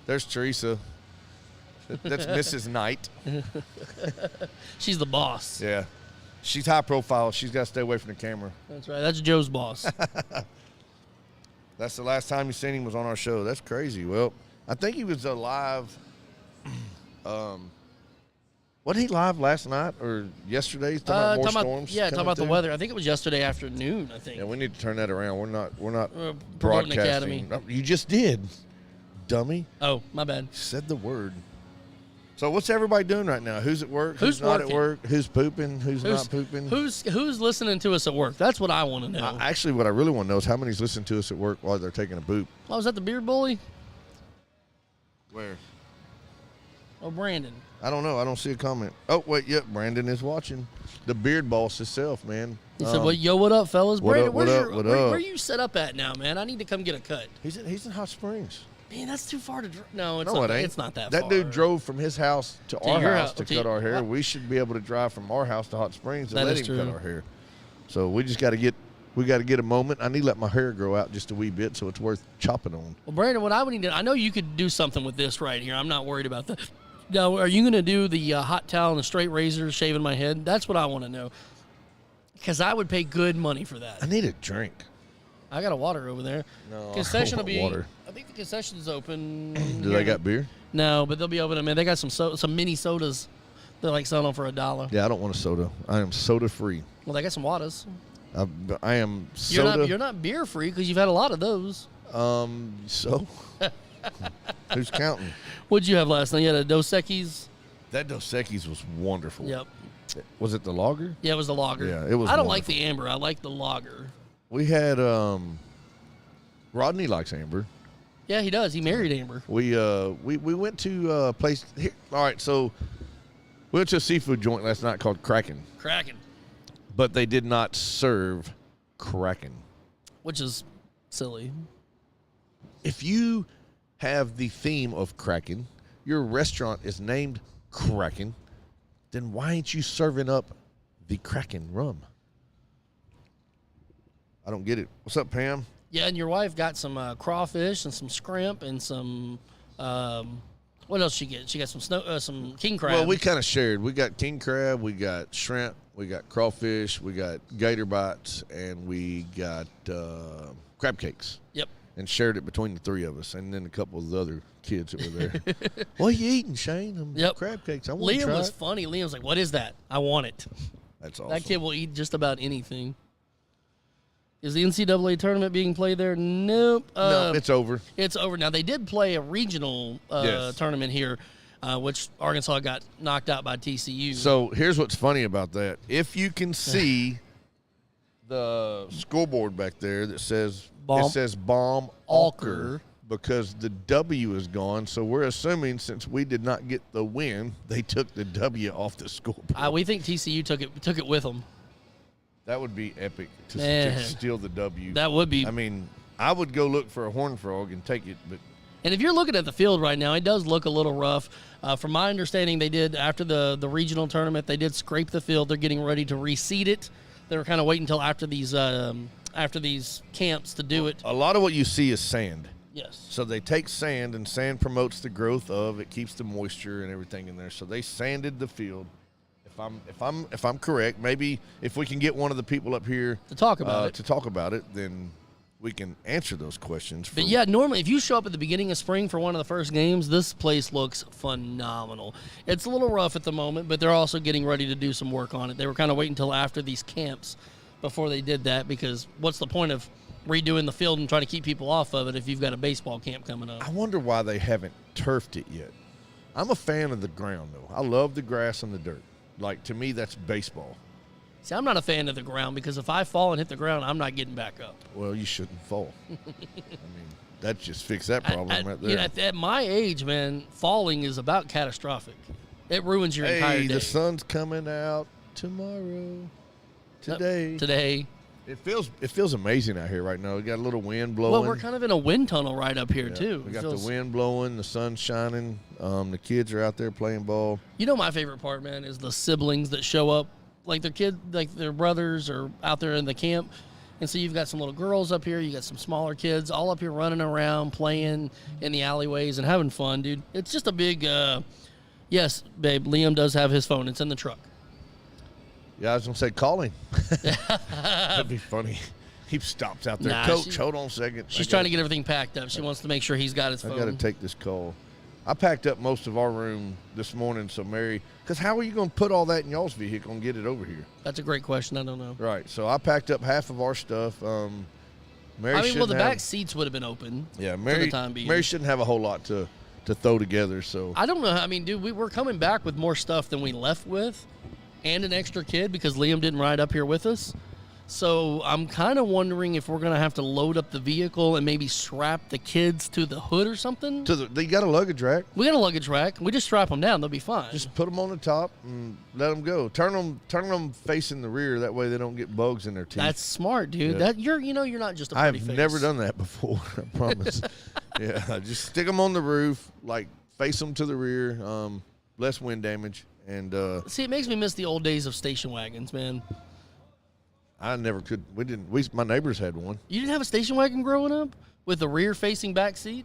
S1: There's Teresa. That's Mrs. Knight.
S2: She's the boss.
S1: Yeah. She's high profile. She's got to stay away from the camera.
S2: That's right. That's Joe's boss.
S1: That's the last time you seen him was on our show. That's crazy. Well, I think he was live. Wasn't he live last night or yesterday? He's talking about more storms.
S2: Yeah, talking about the weather. I think it was yesterday afternoon. I think.
S1: Yeah, we need to turn that around. We're not
S2: promoting
S1: broadcasting.
S2: Academy.
S1: You just did, dummy.
S2: Oh, my bad.
S1: Said the word. So what's everybody doing right now? Who's at work?
S2: Who's
S1: not
S2: working?
S1: at work? Who's pooping? Who's not pooping?
S2: Who's listening to us at work? That's what I want to know.
S1: Actually, what I really want to know is how many's listening to us at work while they're taking a poop.
S2: Oh, was that the Beard Bully?
S1: Where?
S2: Oh, Brandon.
S1: I don't know. I don't see a comment. Oh, wait. Yep. Brandon is watching. The beard boss himself, man.
S2: He said, well, yo, what up, fellas?
S1: What
S2: Brandon,
S1: up, what up, what
S2: where
S1: up?
S2: are you set up at now, man? I need to come get a cut.
S1: He's in Hot Springs.
S2: Man, that's too far to drive. No,
S1: No, it ain't.
S2: It's not that
S1: far. That dude drove from his house to our
S2: your
S1: house
S2: house-
S1: to
S2: to
S1: cut
S2: you-
S1: our hair.
S2: what?
S1: We should be able to drive from our house to Hot Springs and
S2: That
S1: let
S2: is
S1: him cut
S2: true.
S1: our hair. So we just got to get a moment. I need to let my hair grow out just a wee bit so it's worth chopping on.
S2: Well, Brandon, what I would need to, I know you could do something with this right here. I'm not worried about that. Now, are you going to do the hot towel and the straight razor shaving my head? That's what I want to know. Because I would pay good money for
S1: I
S2: that.
S1: need a drink.
S2: I got a water over there.
S1: No,
S2: Concession
S1: I
S2: will
S1: want
S2: be.
S1: water.
S2: I think the concession is open.
S1: Do they got beer?
S2: No, but they'll be open. I mean, they got some mini sodas. They're like selling them for $1.
S1: Yeah, I don't want a soda. I am soda free.
S2: Well, they got some waters.
S1: I am soda.
S2: You're not beer free because you've had a lot of those.
S1: So who's counting?
S2: What'd you have last night? You had a Dos Equis.
S1: That Dos Equis was wonderful.
S2: Yep.
S1: Was it the lager?
S2: Yeah, it was the lager.
S1: Yeah, it was
S2: I don't like
S1: wonderful.
S2: the amber. I like the lager.
S1: We had Rodney likes amber.
S2: Yeah, he does. He married Amber.
S1: We went to a place here. All right, so we went to a seafood joint last night called Kraken,
S2: Kraken,
S1: but they did not serve Kraken.
S2: which is silly.
S1: If you have the theme of Kraken, your restaurant is named Kraken, then why ain't you serving up the Kraken rum? I don't get it. What's up, Pam?
S2: Yeah, and your wife got some crawfish and some shrimp and some. What else she get? She got some king crab.
S1: Well, we kind of shared. We got king crab, we got shrimp, we got crawfish, we got gator bites, and we got crab cakes.
S2: Yep.
S1: And shared it between the three of us, and then a couple of the other kids that were there. What are you eating, Shane?
S2: Yep.
S1: Crab cakes. I want to
S2: Liam
S1: try
S2: was
S1: it.
S2: funny. Liam was like, "What is that? I want it."
S1: That's awesome.
S2: That kid will eat just about anything. Is the NCAA tournament being played there? Nope.
S1: No, it's over.
S2: It's over now. They did play a regional
S1: Yes.
S2: tournament here, which Arkansas got knocked out by TCU.
S1: So here's what's funny about that. If you can see the scoreboard back there that says Baum-Walker, because the W is gone. So we're assuming since we did not get the win, they took the W off the scoreboard.
S2: We think TCU took it with them.
S1: That would be epic to
S2: Man.
S1: steal the W.
S2: That would be.
S1: I mean, I would go look for a horned frog and take it, but
S2: And if you're looking at the field right now, it does look a little rough. From my understanding, they did, after the regional tournament, they did scrape the field. They're getting ready to reseed it. They were kind of waiting until after these camps to do it.
S1: a lot of what you see is sand.
S2: Yes.
S1: So they take sand, and sand promotes the growth of it, keeps the moisture and everything in there. So they sanded the field. If I'm correct, maybe if we can get one of the people up here
S2: To talk about it.
S1: then we can answer those questions.
S2: But yeah, normally if you show up at the beginning of spring for one of the first games, this place looks phenomenal. It's a little rough at the moment, but they're also getting ready to do some work on it. They were kind of waiting until after these camps before they did that, because what's the point of redoing the field and trying to keep people off of it if you've got a baseball camp coming up?
S1: I wonder why they haven't turfed it yet. I'm a fan of the ground, though. I love the grass and the dirt. Like, to me, that's baseball.
S2: See, I'm not a fan of the ground, because if I fall and hit the ground, I'm not getting back up.
S1: Well, you shouldn't fall. I mean, that just fixed that problem right there.
S2: You know, at my age, man, falling is about catastrophic. It ruins your entire
S1: Hey,
S2: day.
S1: the sun's coming out tomorrow. Today.
S2: Today.
S1: It feels amazing out here right now. We got a little wind blowing.
S2: Well, we're kind of in a wind tunnel right up here, too.
S1: We
S2: It
S1: got
S2: feels-
S1: the wind blowing, the sun shining. The kids are out there playing ball.
S2: You know, my favorite part, man, is the siblings that show up. Like their brothers are out there in the camp. And so you've got some little girls up here. You got some smaller kids all up here running around, playing in the alleyways and having fun, dude. It's just a big, yes, babe, Liam does have his phone. It's in the truck.
S1: Yeah, I was going to say, call him. That'd be funny. He stops out there.
S2: Nah,
S1: Coach, hold on a second.
S2: She's trying to get everything packed up. She wants to make sure he's got his
S1: I
S2: phone.
S1: got to take this call. I packed up most of our room this morning, so Mary, because how are you going to put all that in y'all's vehicle and get it over here?
S2: That's a great question. I don't know.
S1: Right, so I packed up half of our stuff. Mary
S2: I mean, well, the
S1: shouldn't
S2: back seats would have been open.
S1: yeah,
S2: for
S1: Mary,
S2: the time being.
S1: Mary shouldn't have a whole lot to throw together, so.
S2: I don't know. I mean, dude, we're coming back with more stuff than we left with, and an extra kid because Liam didn't ride up here with us. So I'm kind of wondering if we're going to have to load up the vehicle and maybe strap the kids to the hood or something.
S1: They got a luggage rack.
S2: We got a luggage rack. We just strap them down. They'll be fine.
S1: Just put them on the top and let them go. Turn them facing the rear. That way they don't get bugs in their teeth.
S2: That's smart, dude.
S1: Yeah.
S2: That you're not just a pretty
S1: I've
S2: face.
S1: never done that before. I promise. Yeah, just stick them on the roof, like face them to the rear. Less wind damage, and
S2: See, it makes me miss the old days of station wagons, man.
S1: I never could. We didn't. My neighbors had one.
S2: You didn't have a station wagon growing up with the rear-facing back seat?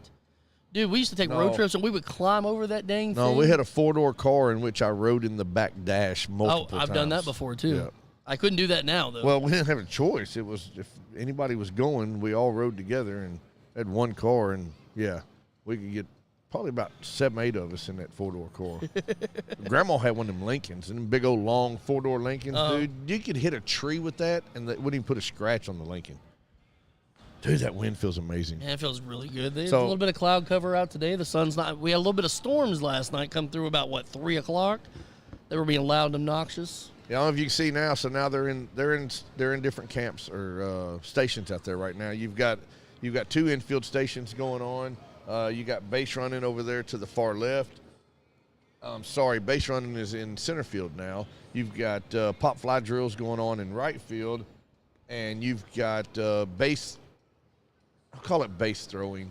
S2: Dude, we used to take road
S1: No.
S2: trips, and we would climb over that dang
S1: No,
S2: thing.
S1: we had a 4-door car in which I rode in the back dash multiple times.
S2: I've done that before, too.
S1: Yeah.
S2: I couldn't do that now, though.
S1: Well, we didn't have a choice. It was if anybody was going, we all rode together and had one car, and yeah, we could get probably about 7, 8 of us in that 4-door car. Grandma had one of them Lincolns, and them big old long 4-door Lincolns, dude. You could hit a tree with that, and it wouldn't even put a scratch on the Lincoln. Dude, that wind feels amazing.
S2: Yeah, it feels really good. There's a little bit of cloud cover out today. The sun's not. We had a little bit of storms last night come through about 3 o'clock. They were being loud and obnoxious.
S1: Yeah, I don't know if you can see now. So now they're in different camps or stations out there right now. You've got 2 infield stations going on. You got base running over there to the far left. Base running is in center field now. You've got pop fly drills going on in right field, and you've got base. I'll call it base throwing.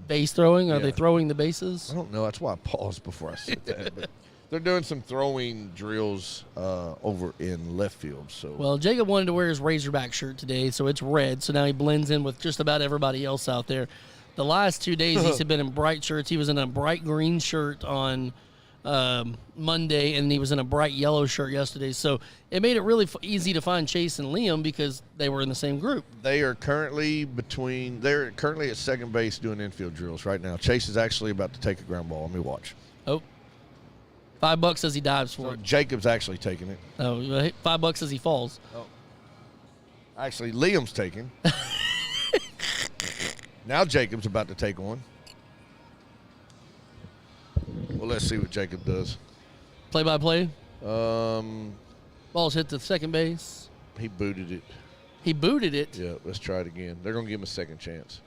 S2: Base throwing? Are
S1: yeah.
S2: they throwing the bases?
S1: I don't know. That's why I paused before I said that. But they're doing some throwing drills over in left field. So
S2: Well, Jacob wanted to wear his Razorback shirt today, so it's red. So now he blends in with just about everybody else out there. The last 2 days he's been in bright shirts. He was in a bright green shirt on Monday, and he was in a bright yellow shirt yesterday. So it made it really easy to find Chase and Liam because they were in the same group.
S1: they're currently at second base doing infield drills right now. Chase is actually about to take a ground ball. Let me watch.
S2: Oh, $5 says he dives for
S1: So
S2: it.
S1: Jacob's actually taking it.
S2: Oh, $5 says he falls.
S1: Actually, Liam's taking. Now Jacob's about to take one. Well, let's see what Jacob does.
S2: Play-by-play.
S1: Um,
S2: Ball's hit to second base.
S1: he booted it.
S2: He booted it.
S1: Yeah, let's try it again. They're going to give him a second chance.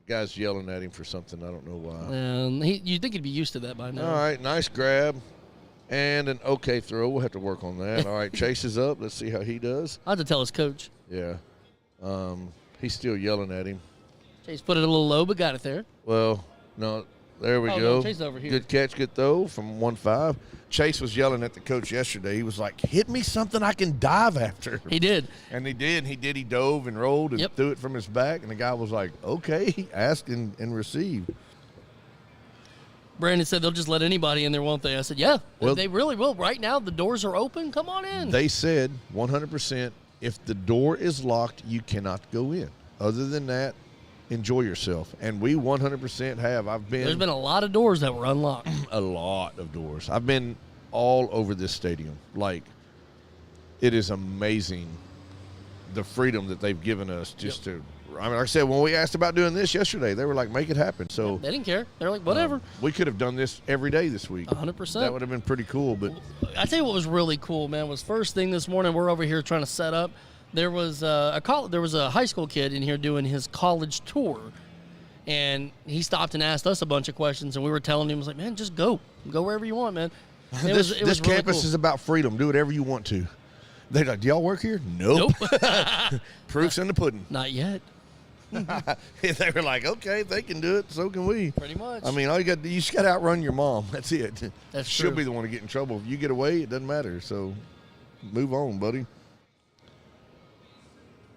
S1: The guy's yelling at him for something. I don't know why.
S2: And you'd think he'd be used to that by now.
S1: All right, nice grab. And an okay throw. We'll have to work on that. All right, Chase is up. Let's see how he does.
S2: I have to tell his coach.
S1: Yeah. He's still yelling at him.
S2: Chase put it a little low, but got it there.
S1: Well, no, there we
S2: Oh,
S1: go.
S2: no, Chase over here.
S1: Good catch, good throw from 1-5. Chase was yelling at the coach yesterday. He was like, hit me something I can dive after.
S2: He did.
S1: And he did. He dove and rolled and
S2: Yep.
S1: threw it from his back. And the guy was like, okay, ask and receive.
S2: Brandon said they'll just let anybody in there, won't they? I said, yeah,
S1: Well-
S2: they really will. Right now, the doors are open. Come on in.
S1: They said 100%, if the door is locked, you cannot go in. Other than that, enjoy yourself. And we 100% have.
S2: There's been a lot of doors that were unlocked.
S1: A lot of doors. I've been all over this stadium. Like, it is amazing the freedom that they've given us just to. I mean, like I said, when we asked about doing this yesterday, they were like, make it happen. So
S2: They didn't care. They're like, whatever.
S1: we could have done this every day this week.
S2: 100%.
S1: That would have been pretty cool. But
S2: I tell you what was really cool, man, was first thing this morning, we're over here trying to set up. There was a high school kid in here doing his college tour, and he stopped and asked us a bunch of questions, and we were telling him, I was like, man, just go wherever you want, man. It was
S1: this
S2: really
S1: campus
S2: cool.
S1: is about freedom. Do whatever you want to. They're like, do y'all work here? Nope. Proof's in the pudding.
S2: Not yet.
S1: They were like, okay, if they can do it, so can we.
S2: Pretty much.
S1: I mean, you just got to outrun your mom. That's it.
S2: That's
S1: She'll
S2: true.
S1: be the one to get in trouble. If you get away, it doesn't matter. So move on, buddy.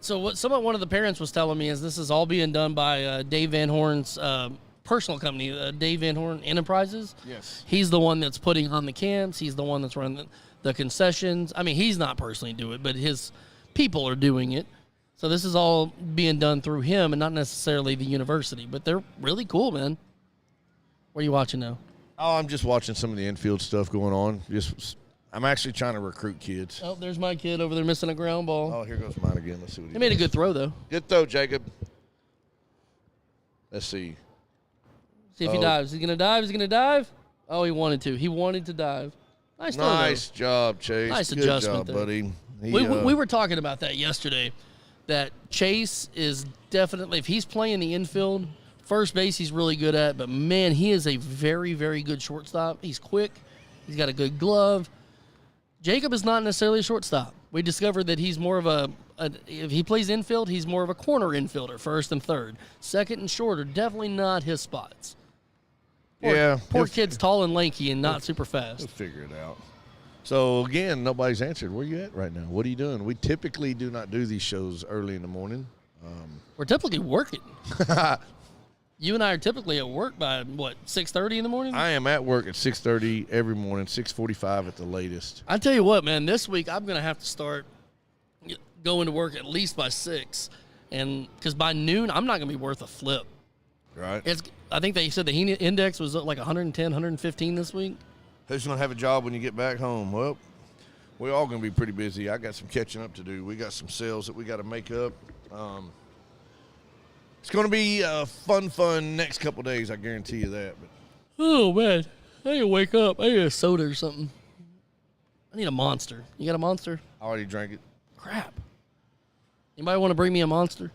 S2: So one of the parents was telling me is this is all being done by Dave Van Horn's personal company, Dave Van Horn Enterprises.
S1: Yes.
S2: He's the one that's putting on the camps. He's the one that's running the concessions. I mean, he's not personally doing it, but his people are doing it. So this is all being done through him and not necessarily the university. But they're really cool, man. What are you watching now?
S1: Oh, I'm just watching some of the infield stuff going on. I'm actually trying to recruit kids.
S2: Oh, there's my kid over there missing a ground ball.
S1: Oh, here goes mine again. Let's see what
S2: He made a good throw, though.
S1: Good throw, Jacob. Let's see.
S2: See if he dives. He's going to dive. He's going to dive. Oh, he wanted to. He wanted to dive. Nice throw, though.
S1: Nice job, Chase.
S2: Nice
S1: Good
S2: adjustment
S1: job,
S2: there.
S1: buddy.
S2: We were talking about that yesterday, that Chase is definitely, if he's playing the infield, first base he's really good at, but, man, he is a very, very good shortstop. He's quick. He's got a good glove. Jacob is not necessarily a shortstop. We discovered that he's more of if he plays infield, he's more of a corner infielder, first and third. Second and short are definitely not his spots. Poor kid's tall and lanky and not super fast.
S1: We'll figure it out. So, again, nobody's answered. Where you at right now? What are you doing? We typically do not do these shows early in the morning.
S2: We're typically working. You and I are typically at work by, 6:30 in the morning?
S1: I am at work at 6:30 every morning, 6:45 at the latest.
S2: I tell you what, man, this week I'm going to have to start going to work at least by 6. And because by noon, I'm not going to be worth a flip.
S1: Right.
S2: I think they said the heat index was like 110, 115 this week.
S1: Who's going to have a job when you get back home? Well, we're all going to be pretty busy. I got some catching up to do. We got some sales that we got to make up. It's going to be a fun next couple of days, I guarantee you that. But
S2: oh, man. I need to wake up. I need a soda or something. I need a Monster. You got a Monster?
S1: I already drank it.
S2: Crap. Anybody want to bring me a Monster?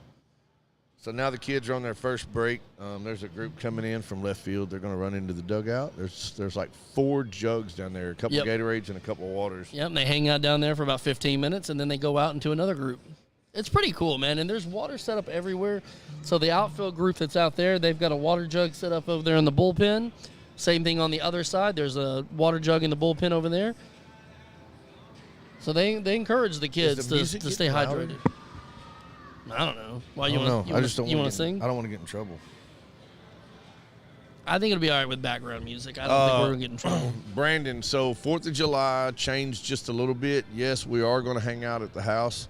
S1: So now the kids are on their first break. There's a group coming in from left field. They're going to run into the dugout. There's like 4 jugs down there, a couple of Gatorades and a couple of waters.
S2: Yep, and they hang out down there for about 15 minutes, and then they go out into another group. It's pretty cool, man, and there's water set up everywhere. So the outfield group that's out there, they've got a water jug set up over there in the bullpen. Same thing on the other side. There's a water jug in the bullpen over there. So they encourage the kids to stay hydrated. I don't know. Why you want to sing?
S1: I don't want to get in trouble.
S2: I think it'll be all right with background music. I don't think we're going to get in trouble.
S1: Brandon, so 4th of July changed just a little bit. Yes, we are going to hang out at the house.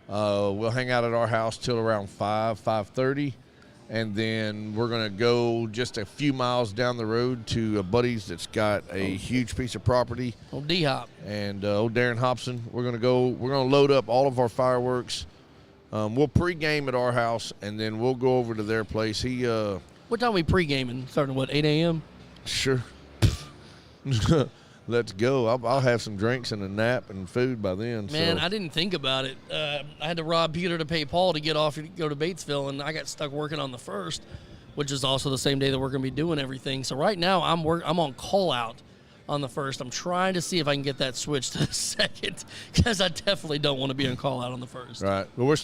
S1: We'll hang out at our house till around 5:30, and then we're going to go just a few miles down the road to a buddy's that's got a huge piece of property.
S2: Old D-Hop.
S1: And old Darren Hobson. We're going to load up all of our fireworks. We'll pregame at our house, and then we'll go over to their place.
S2: What time are we pre-gaming? Starting at 8 a.m.?
S1: Sure. Let's go. I'll have some drinks and a nap and food by then.
S2: Man,
S1: so.
S2: I didn't think about it. I had to rob Peter to pay Paul to get off to go to Batesville, and I got stuck working on the 1st, which is also the same day that we're going to be doing everything. So right now I'm on call-out on the 1st. I'm trying to see if I can get that switched to the 2nd, because I definitely don't want to be on call-out on the 1st.
S1: Right. But we're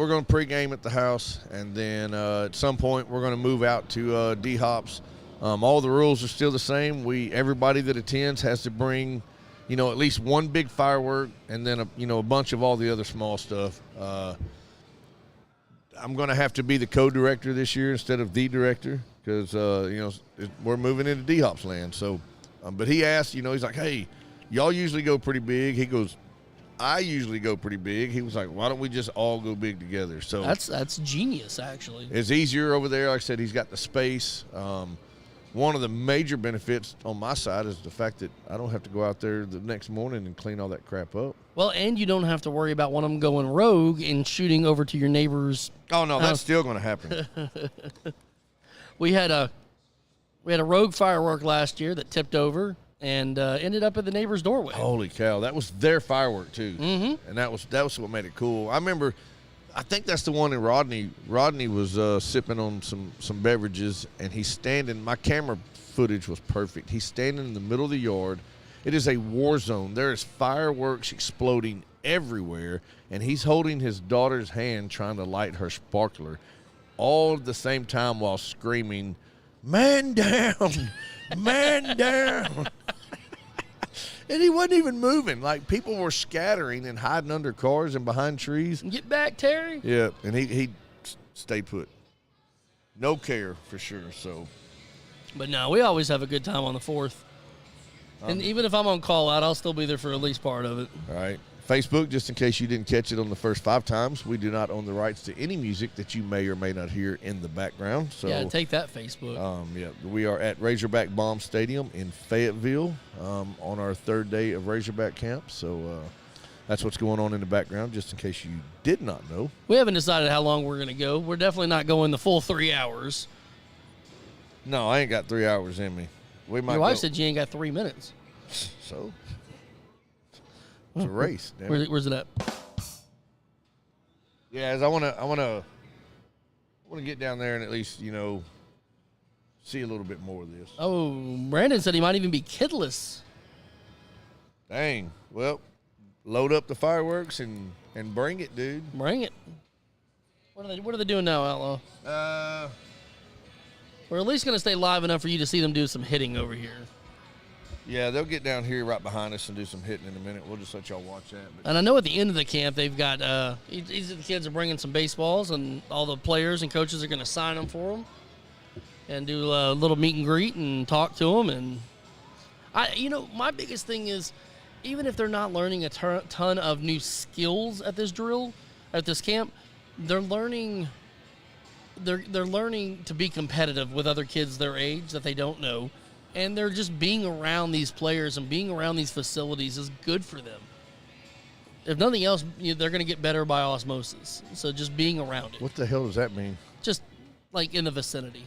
S1: going to pregame at the house, and then at some point we're going to move out to D-Hop's. All the rules are still the same. Everybody that attends has to bring, at least one big firework, and then a bunch of all the other small stuff. I'm going to have to be the co-director this year instead of the director, because we're moving into D-Hop's land. So, but he asked, he's like, hey, y'all usually go pretty big. He goes, I usually go pretty big. He was like, why don't we just all go big together? So
S2: that's genius, actually.
S1: It's easier over there. Like I said, he's got the space. One of the major benefits on my side is the fact that I don't have to go out there the next morning and clean all that crap up.
S2: Well, and you don't have to worry about one of them going rogue and shooting over to your neighbor's
S1: Oh, no,
S2: house.
S1: That's still going to happen.
S2: We had a rogue firework last year that tipped over and ended up at the neighbor's doorway.
S1: Holy cow. That was their firework, too.
S2: Mm-hmm.
S1: And that was what made it cool. I remember, I think that's the one in Rodney. Rodney was sipping on some beverages, and he's standing. My camera footage was perfect. He's standing in the middle of the yard. It is a war zone. There is fireworks exploding everywhere, and he's holding his daughter's hand trying to light her sparkler all at the same time while screaming, "Man down! Man down!" And he wasn't even moving. Like, people were scattering and hiding under cars and behind trees.
S2: Get back, Terry.
S1: Yeah, and he stayed put. No care, for sure. So,
S2: But no, we always have a good time on the 4th. And even if I'm on call out, I'll still be there for at least part of it.
S1: all right. Facebook, just in case you didn't catch it on the first 5 times, we do not own the rights to any music that you may or may not hear in the background. So,
S2: Yeah, take that, Facebook.
S1: we are at Razorback Bomb Stadium in Fayetteville on our 3rd day of Razorback camp. So that's what's going on in the background, just in case you did not know.
S2: We haven't decided how long we're going to go. We're definitely not going the full 3 hours.
S1: No, I ain't got 3 hours in me. We might
S2: Your wife
S1: go-
S2: said you ain't got 3 minutes.
S1: So it's a race. Damn it.
S2: Where's it at?
S1: Yeah, as I want to get down there and at least see a little bit more of this.
S2: Oh, Brandon said he might even be kidless.
S1: Dang. Well, load up the fireworks and bring it, dude.
S2: Bring it. What are they doing now, Outlaw? We're at least going to stay live enough for you to see them do some hitting over here.
S1: Yeah, they'll get down here right behind us and do some hitting in a minute. We'll just let y'all watch that. But
S2: And I know at the end of the camp, they've got the kids are bringing some baseballs, and all the players and coaches are going to sign them for them. and do a little meet and greet and talk to them. And my biggest thing is, even if they're not learning a ton of new skills at this drill, at this camp, they're learning. They're learning to be competitive with other kids their age that they don't know, and they're just being around these players and being around these facilities is good for them. If nothing else, they're going to get better by osmosis. So just being around it.
S1: What the hell does that mean?
S2: Just like in the vicinity.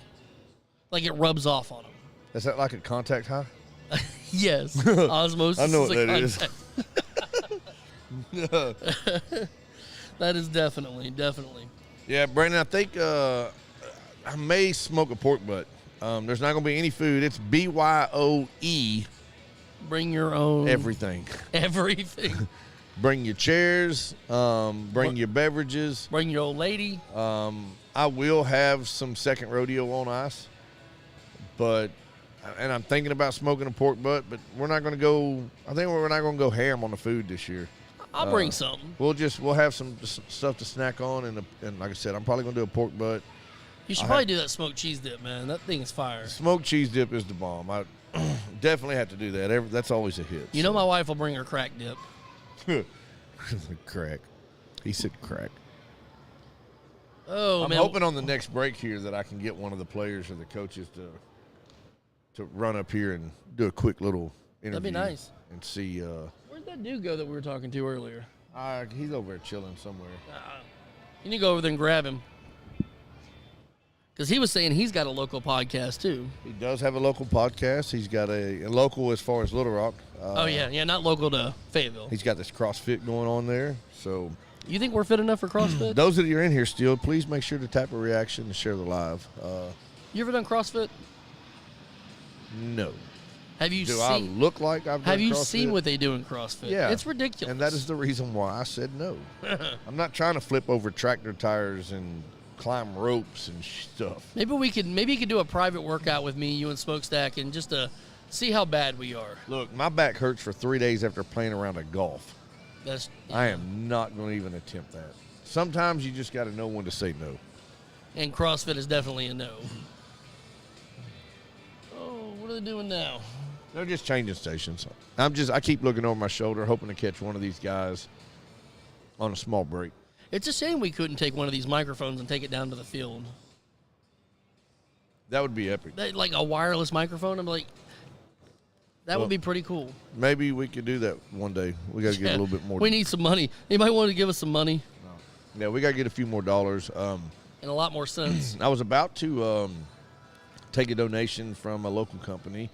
S2: Like it rubs off on them.
S1: Is that like a contact high?
S2: Yes. Osmosis
S1: I know what
S2: is a
S1: that is.
S2: contact. That is definitely.
S1: Yeah, Brandon, I think I may smoke a pork butt. There's not going to be any food. It's BYOE.
S2: Bring your own.
S1: Everything.
S2: Everything.
S1: Bring your chairs. Bring your beverages.
S2: Bring your old lady.
S1: I will have some second rodeo on ice. And I'm thinking about smoking a pork butt, but we're not going to go. I think we're not going to go ham on the food this year.
S2: I'll bring something.
S1: We'll have some stuff to snack on, and like I said, I'm probably going to do a pork butt.
S2: You should probably do that smoked cheese dip, man. That thing is fire.
S1: Smoked cheese dip is the bomb. I definitely have to do that. That's always a hit.
S2: You know my wife will bring her crack dip.
S1: Crack. He said crack.
S2: Oh,
S1: I'm
S2: man.
S1: hoping on the next break here that I can get one of the players or the coaches to run up here and do a quick little interview.
S2: That'd be nice.
S1: And see.
S2: Where'd that dude go that we were talking to earlier?
S1: He's over there chilling somewhere.
S2: You need to go over there and grab him. Because he was saying he's got a local podcast, too.
S1: He does have a local podcast. He's got a local as far as Little Rock.
S2: Yeah, not local to Fayetteville.
S1: He's got this CrossFit going on there. So
S2: You think we're fit enough for CrossFit?
S1: those that are in here still, please make sure to tap a reaction and share the live.
S2: You ever done CrossFit?
S1: No.
S2: Have you
S1: Do
S2: seen?
S1: I look like I've done
S2: Have you
S1: CrossFit?
S2: seen what they do in CrossFit?
S1: Yeah.
S2: It's ridiculous.
S1: And that is the reason why I said no. I'm not trying to flip over tractor tires and climb ropes and stuff.
S2: Maybe you could do a private workout with me, you and Smokestack, and just to see how bad we are.
S1: Look, my back hurts for 3 days after playing around a golf. I am not going to even attempt that. Sometimes you just got to know when to say no.
S2: And CrossFit is definitely a no. Oh, what are they doing now?
S1: They're just changing stations. I keep looking over my shoulder, hoping to catch one of these guys on a small break.
S2: It's a shame we couldn't take one of these microphones and take it down to the field.
S1: That would be epic.
S2: Like a wireless microphone. I'm like, that would be pretty cool.
S1: Maybe we could do that one day. We got to get a little bit more.
S2: We need some money. Anybody want to give us some money?
S1: Yeah, we got to get a few more dollars.
S2: And a lot more sense.
S1: I was about to take a donation from a local company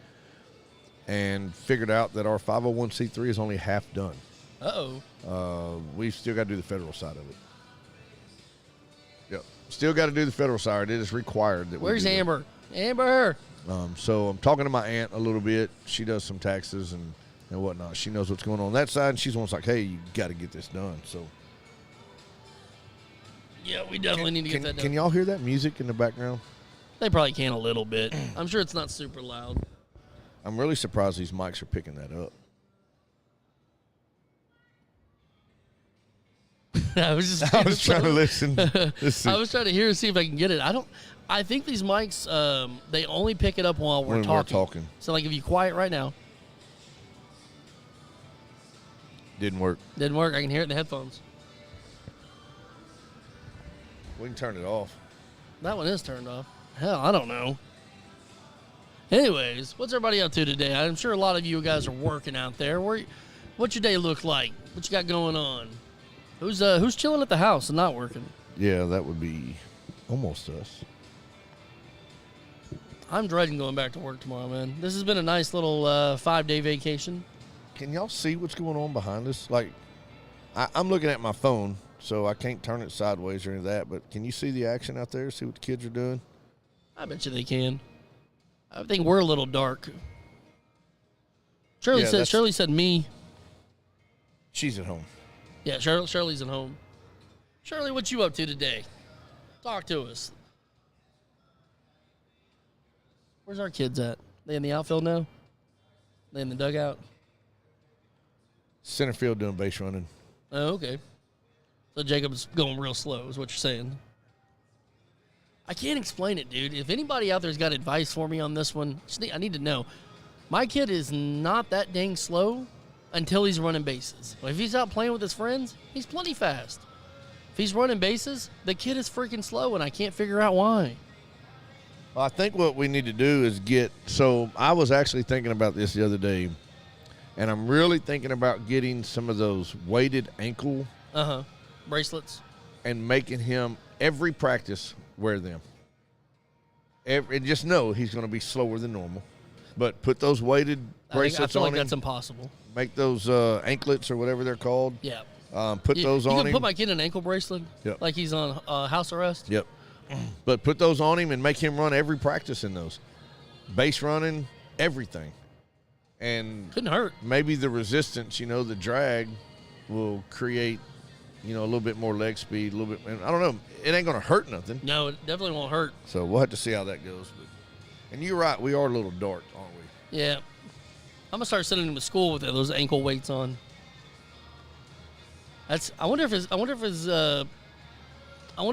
S1: and figured out that our 501c3 is only half done.
S2: Uh-oh.
S1: We've still got to do the federal side of it. Yep. Still got to do the federal side. It is required that
S2: Where's
S1: we do
S2: Amber? Amber!
S1: So I'm talking to my aunt a little bit. She does some taxes and whatnot. She knows what's going on that side, and she's almost like, hey, you got to get this done. So
S2: Yeah, we definitely need to get that done.
S1: Can y'all hear that music in the background?
S2: They probably can a little bit. I'm sure it's not super loud.
S1: I'm really surprised these mics are picking that up.
S2: I was
S1: trying to listen.
S2: I was trying to hear and see if I can get it. I think these mics, they only pick it up while we're talking. So, like, if you quiet right now.
S1: Didn't work.
S2: Didn't work. I can hear it in the headphones.
S1: We can turn it off.
S2: That one is turned off. Hell, I don't know. Anyways, what's everybody up to today? I'm sure a lot of you guys are working out there. What's your day look like? What you got going on? Who's chilling at the house and not working?
S1: Yeah, that would be almost us.
S2: I'm dreading going back to work tomorrow, man. This has been a nice little 5-day vacation.
S1: Can y'all see what's going on behind us? Like, I'm looking at my phone, so I can't turn it sideways or any of that, but can you see the action out there? See what the kids are doing?
S2: I bet you they can. I think we're a little dark. Shirley said me.
S1: She's at home.
S2: Yeah, Shirley's at home. Shirley, what you up to today? Talk to us. Where's our kids at? They in the outfield now? They in the dugout?
S1: Center field doing base running.
S2: Oh, okay. So Jacob's going real slow is what you're saying. I can't explain it, dude. If anybody out there's got advice for me on this one, I need to know. My kid is not that dang slow until he's running bases. But if he's out playing with his friends, he's plenty fast. If he's running bases, the kid is freaking slow, and I can't figure out why.
S1: Well, I think what we need to do is so I was actually thinking about this the other day, and I'm really thinking about getting some of those weighted ankle
S2: bracelets,
S1: and making him every practice wear them. And just know he's going to be slower than normal. But put those weighted bracelets
S2: I feel
S1: on
S2: like
S1: him.
S2: that's impossible.
S1: Make those anklets or whatever they're called.
S2: Yeah.
S1: Put those on him.
S2: You can put my kid in an ankle bracelet like he's on house arrest?
S1: Yep. But put those on him and make him run every practice in those. Base running, everything. And
S2: couldn't hurt.
S1: Maybe the resistance, the drag will create, a little bit more leg speed, a little bit. I don't know. It ain't going to hurt nothing.
S2: No, it definitely won't hurt.
S1: So we'll have to see how that goes. And you're right. We are a little dark, aren't we?
S2: Yeah. I'm going to start sending him to school with those ankle weights on. I wonder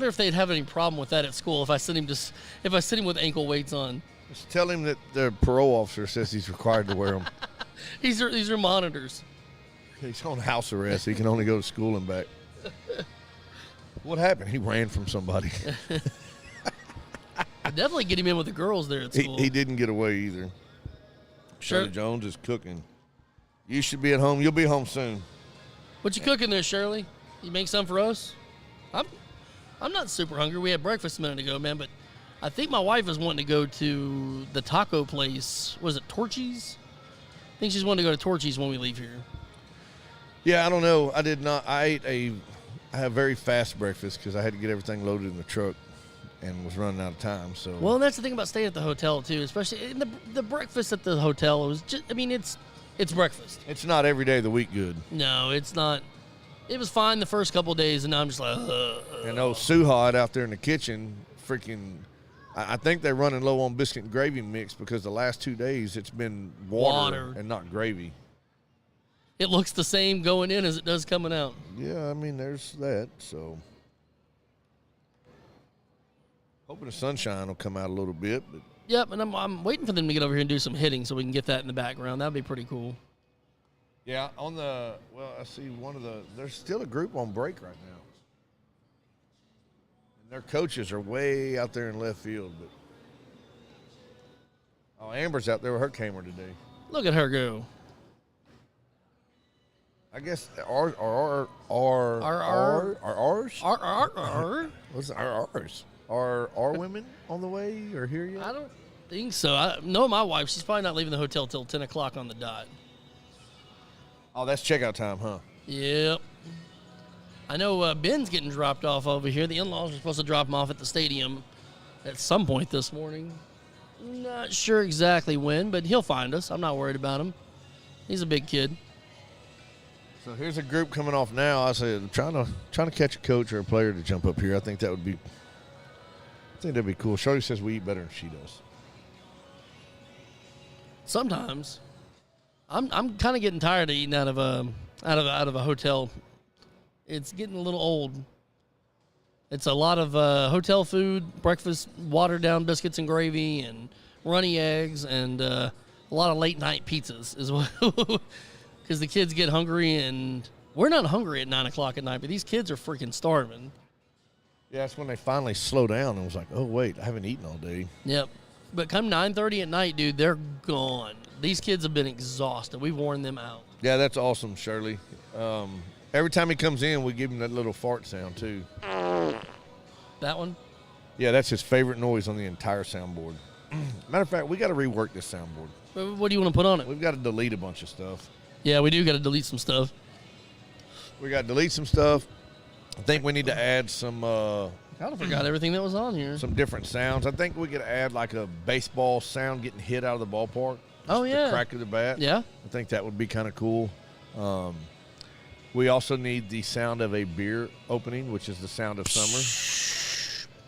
S2: if they'd have any problem with that at school if I send him with ankle weights on.
S1: Just tell him that the parole officer says he's required to wear them.
S2: These are monitors.
S1: He's on house arrest. He can only go to school and back. What happened? He ran from somebody.
S2: Definitely get him in with the girls there at school.
S1: He didn't get away either.
S2: Shirley
S1: Jones is cooking. You should be at home. You'll be home soon.
S2: What you cooking there, Shirley? You make some for us? I'm not super hungry. We had breakfast a minute ago, man, but I think my wife is wanting to go to the taco place. Was it Torchy's? I think she's wanting to go to Torchy's when we leave here.
S1: Yeah, I don't know. I did not. I had a very fast breakfast because I had to get everything loaded in the truck and was running out of time. So
S2: well, and that's the thing about staying at the hotel too, especially in the breakfast at the hotel. It was just, it's breakfast.
S1: It's not every day of the week good.
S2: No, it's not. It was fine the first couple of days, and now I'm just like,
S1: And old Suhad out there in the kitchen, freaking. I think they're running low on biscuit and gravy mix because the last 2 days it's been water and not gravy.
S2: It looks the same going in as it does coming out.
S1: Yeah, there's that. So hoping the sunshine will come out a little bit. But
S2: yep, and I'm waiting for them to get over here and do some hitting so we can get that in the background. That'd be pretty cool.
S1: yeah, I see there's still a group on break right now. And their coaches are way out there in left field. But Amber's out there with her camera today.
S2: Look at her go.
S1: I guess ours? What's ours? Are women on the way or here yet?
S2: I don't think so. I know my wife. She's probably not leaving the hotel till 10 o'clock on the dot.
S1: Oh, that's checkout time, huh?
S2: Yep. I know Ben's getting dropped off over here. The in-laws are supposed to drop him off at the stadium at some point this morning. Not sure exactly when, but he'll find us. I'm not worried about him. He's a big kid.
S1: So here's a group coming off now. I said, trying to catch a coach or a player to jump up here. I think that'd be cool. Shorty says we eat better than she does.
S2: Sometimes, I'm kind of getting tired of eating out of a hotel. It's getting a little old. It's a lot of hotel food, breakfast, watered down biscuits and gravy, and runny eggs, and a lot of late night pizzas as well. Because the kids get hungry, and we're not hungry at 9 o'clock at night, but these kids are freaking starving.
S1: Yeah, that's when they finally slow down and was like, oh, wait, I haven't eaten all day.
S2: Yep. But come 9:30 at night, dude, they're gone. These kids have been exhausted. We've worn them out.
S1: Yeah, that's awesome, Shirley. Every time he comes in, we give him that little fart sound, too.
S2: That one?
S1: Yeah, that's his favorite noise on the entire soundboard. Matter of fact, we got to rework this soundboard.
S2: What do you want to put on it?
S1: We've got to delete a bunch of stuff.
S2: Yeah, we do got to delete some stuff.
S1: We got to delete some stuff. I think we need to add some
S2: Kind of forgot everything that was on here.
S1: some different sounds. I think we could add like a baseball sound getting hit out of the ballpark.
S2: Oh,
S1: Just
S2: yeah.
S1: the crack of the bat.
S2: Yeah.
S1: I think that would be kind of cool. We also need the sound of a beer opening, which is the sound of summer.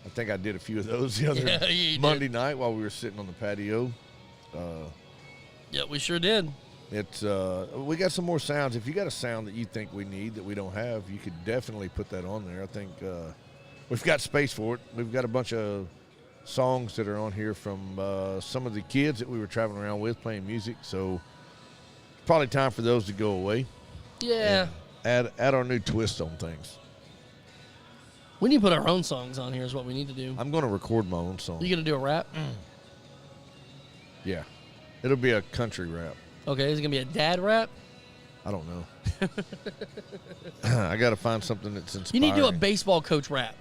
S1: I think I did a few of those the other Monday night while we were sitting on the patio.
S2: Yeah, we sure did.
S1: We got some more sounds. If you got a sound that you think we need that we don't have, you could definitely put that on there. I think we've got space for it. We've got a bunch of songs that are on here from some of the kids that we were traveling around with playing music. So it's probably time for those to go away.
S2: Yeah.
S1: Add our new twist on things.
S2: We need to put our own songs on here is what we need to do.
S1: I'm going to record my own song.
S2: You going to do a rap?
S1: Yeah. It'll be a country rap.
S2: Okay, is it going to be a dad rap?
S1: I don't know. I got to find something that's inspiring.
S2: You need to do a baseball coach rap.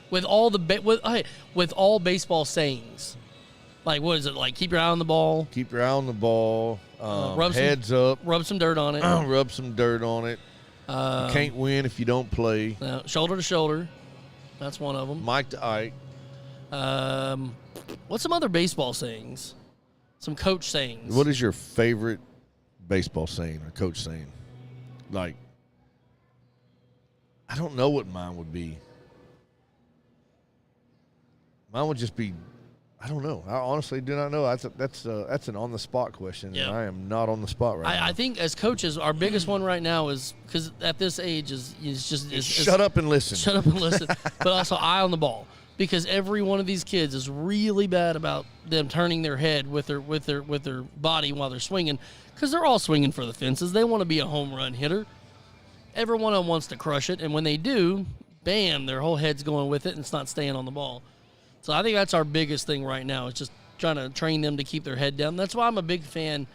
S2: With all with all baseball sayings. Like, what is it? Like, keep your eye on the ball.
S1: Keep your eye on the ball. Heads up.
S2: Rub some dirt on it.
S1: Rub some dirt on it. You can't win if you don't play.
S2: Shoulder to shoulder. That's one of them.
S1: Mike to Ike.
S2: What's some other baseball sayings? Some coach sayings.
S1: What is your favorite baseball saying or coach saying? Like, I don't know what mine would be. Mine would just be, I don't know. I honestly do not know. That's an on-the-spot question, and I am not on the spot right now.
S2: I think as coaches, our biggest one right now is, because at this age is just
S1: shut up and listen.
S2: Shut up and listen. But also eye on the ball, because every one of these kids is really bad about them turning their head with their body while they're swinging, because they're all swinging for the fences. They want to be a home run hitter. Every one of them wants to crush it, and when they do, bam, their whole head's going with it, and it's not staying on the ball. So I think that's our biggest thing right now, is just trying to train them to keep their head down. That's why I'm a big fan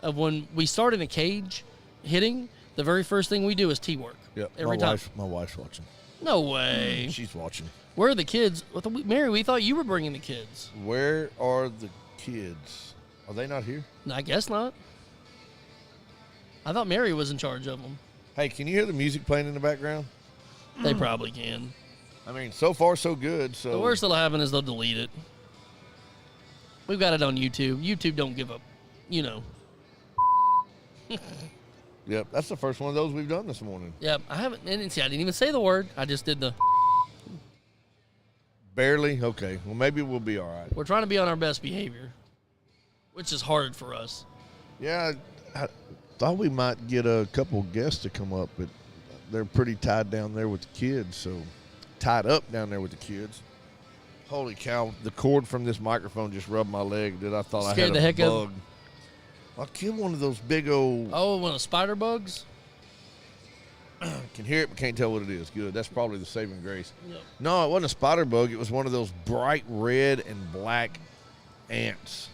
S2: of when we start in a cage hitting, the very first thing we do is T-work.
S1: Yep.
S2: Every time.
S1: My wife's watching.
S2: No way.
S1: She's watching.
S2: Where are the kids? Mary, we thought you were bringing the kids.
S1: Where are the kids? Are they not here?
S2: No, I guess not. I thought Mary was in charge of them.
S1: Hey, can you hear the music playing in the background?
S2: They probably can.
S1: I mean, so far so good. So
S2: the worst that'll happen is they'll delete it. We've got it on YouTube. YouTube don't give up,
S1: Yep, that's the first one of those we've done this morning.
S2: Yep, I didn't even say the word. I just did the.
S1: Barely? Okay. Well, maybe we'll be all right.
S2: We're trying to be on our best behavior, which is hard for us.
S1: Yeah, I thought we might get a couple guests to come up, but they're pretty tied down there with the kids, so tied up down there with the kids. Holy cow, the cord from this microphone just rubbed my leg that I thought
S2: Scared
S1: I
S2: the
S1: had
S2: heck
S1: a
S2: out
S1: bug. I killed one of those big old...
S2: Oh, one of the spider bugs?
S1: Can hear it but can't tell what it is. Good. That's probably the saving grace.
S2: Yep.
S1: No, it wasn't a spider bug. It was one of those bright red and black ants.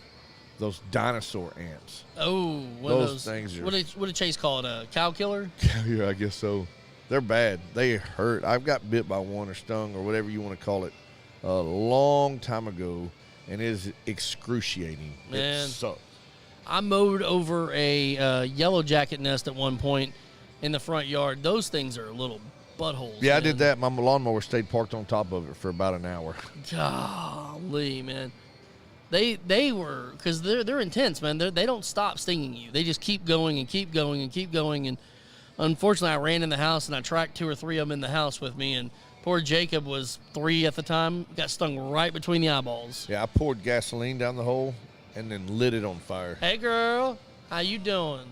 S1: Those dinosaur ants.
S2: Oh, one
S1: those
S2: of those
S1: things are...
S2: What did Chase call it? A cow killer?
S1: Yeah, I guess so. They're bad. They hurt. I've got bit by one or stung or whatever you want to call it a long time ago, and it is excruciating.
S2: Man.
S1: It sucks.
S2: I mowed over a yellow jacket nest at one point in the front yard. Those things are little buttholes.
S1: Yeah,
S2: man.
S1: I did that. My lawnmower stayed parked on top of it for about an hour.
S2: Golly, man. They were, because they're intense, man. They don't stop stinging you. They just keep going and keep going and keep going. And unfortunately, I ran in the house and I tracked 2 or 3 of them in the house with me. And poor Jacob was 3 at the time. Got stung right between the eyeballs.
S1: Yeah, I poured gasoline down the hole and then lit it on fire.
S2: Hey, girl, how you doing?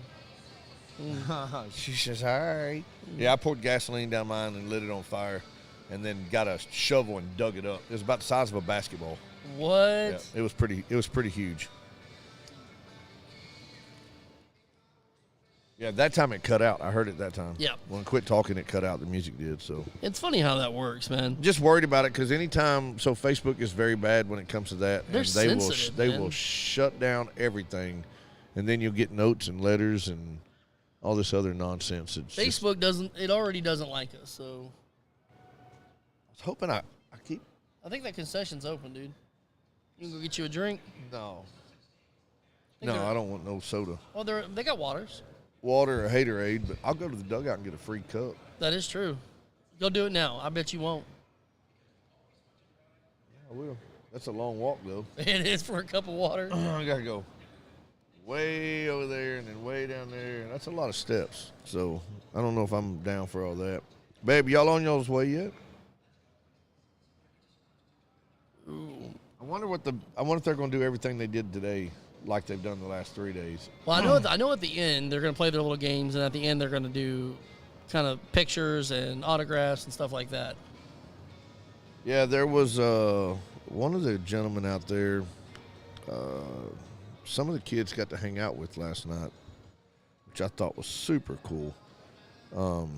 S1: She says, all right. Yeah, I poured gasoline down mine and lit it on fire, and then got a shovel and dug it up. It was about the size of a basketball.
S2: What?
S1: Yeah, it was pretty huge. Yeah, that time it cut out. I heard it that time.
S2: Yeah.
S1: When I quit talking, it cut out. The music did. So
S2: It's funny how that works, man.
S1: just worried about it because anytime. So Facebook is very bad when it comes to that.
S2: They're
S1: and they
S2: sensitive,
S1: they
S2: man.
S1: will shut down everything, and then you'll get notes and letters and all this other nonsense. It's just-
S2: Facebook already doesn't like us, so
S1: I was hoping I keep.
S2: I think that concession's open, dude. You can go get you a drink.
S1: No.
S2: Think
S1: No,
S2: they're-
S1: I don't want no soda.
S2: Oh, they got waters.
S1: Water or Haterade, but I'll go to the dugout and get a free cup.
S2: That is true. Go do it now. I bet you won't.
S1: I will. That's a long walk, though.
S2: It is for a cup of water.
S1: I got to go way over there and then way down there. That's a lot of steps. So I don't know if I'm down for all that. Babe, y'all on y'all's way yet?
S2: Ooh.
S1: I wonder if they're going to do everything they did today like they've done the last 3 days.
S2: Well, I know at the end they're going to play their little games, and at the end they're going to do kind of pictures and autographs and stuff like that.
S1: Yeah, there was one of the gentlemen out there. Some of the kids got to hang out with last night, which I thought was super cool.
S2: Well,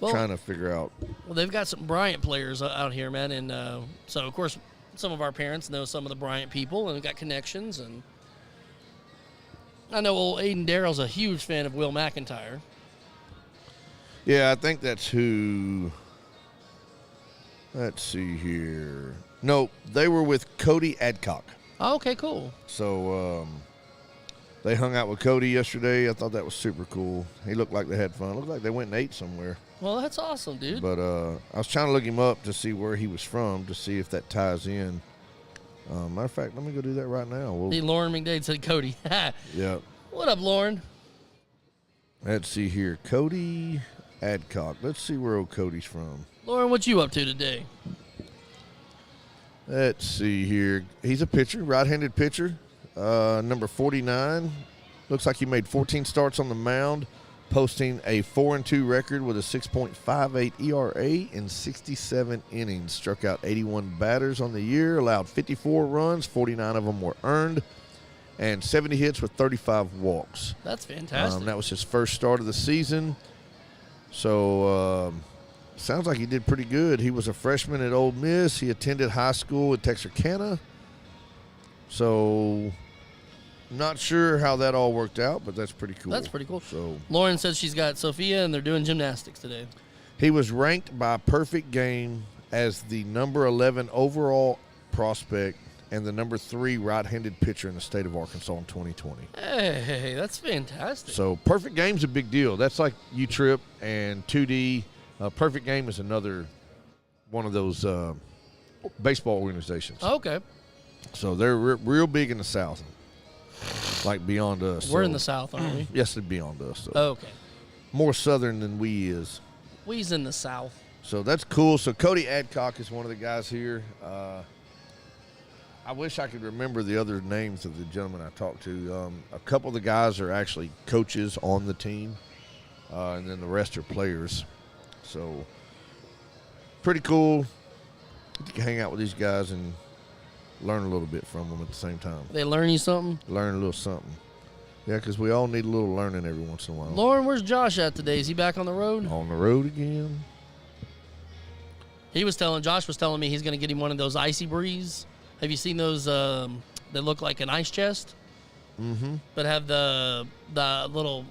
S1: Trying to figure out.
S2: Well, they've got some Bryant players out here, man, and so of course some of our parents know some of the Bryant people and got connections. And I know old Aiden Darrell's a huge fan of Will McIntyre.
S1: Yeah, I think that's who. Let's see here. No, they were with Cody Adcock.
S2: Oh, okay, cool.
S1: So they hung out with Cody yesterday. I thought that was super cool. He looked like they had fun. Looked like they went and ate somewhere.
S2: Well, that's awesome, dude.
S1: But I was trying to look him up to see where he was from to see if that ties in. Matter of fact, let me go do that right now.
S2: See, Lauren McDade said Cody.
S1: Yeah.
S2: What up, Lauren?
S1: Let's see here. Cody Adcock. Let's see where old Cody's from.
S2: Lauren, what you up to today?
S1: Let's see here. He's a pitcher, right-handed pitcher, number 49. Looks like he made 14 starts on the mound, posting a 4-2 record with a 6.58 ERA in 67 innings. Struck out 81 batters on the year, allowed 54 runs, 49 of them were earned, and 70 hits with 35 walks.
S2: That's fantastic.
S1: That was his first start of the season. So sounds like he did pretty good. He was a freshman at Ole Miss. He attended high school at Texarkana. So not sure how that all worked out, but that's pretty cool.
S2: That's pretty cool.
S1: So
S2: Lauren says she's got Sophia, and they're doing gymnastics today.
S1: he was ranked by Perfect Game as the number 11 overall prospect and the number 3 right-handed pitcher in the state of Arkansas in 2020.
S2: Hey, that's fantastic.
S1: So Perfect Game's a big deal. That's like U-Trip and 2D. Perfect Game is another one of those baseball organizations.
S2: Okay.
S1: So they're real big in the South, like beyond us.
S2: We're
S1: so.
S2: in the South, aren't we?
S1: Yes, they're beyond us. So.
S2: Okay.
S1: More Southern than we is.
S2: We's in the South.
S1: So that's cool. So Cody Adcock is one of the guys here. I wish I could remember the other names of the gentlemen I talked to. A couple of the guys are actually coaches on the team, and then the rest are players. So pretty cool. You can hang out with these guys and learn a little bit from them at the same time.
S2: They learn you something?
S1: Learn a little something. Yeah, because we all need a little learning every once in a while.
S2: Lauren, where's Josh at today? Is he back on the road?
S1: On the road again.
S2: Josh was telling me he's going to get him one of those icy breeze. Have you seen those that look like an ice chest?
S1: Mm-hmm.
S2: But have the little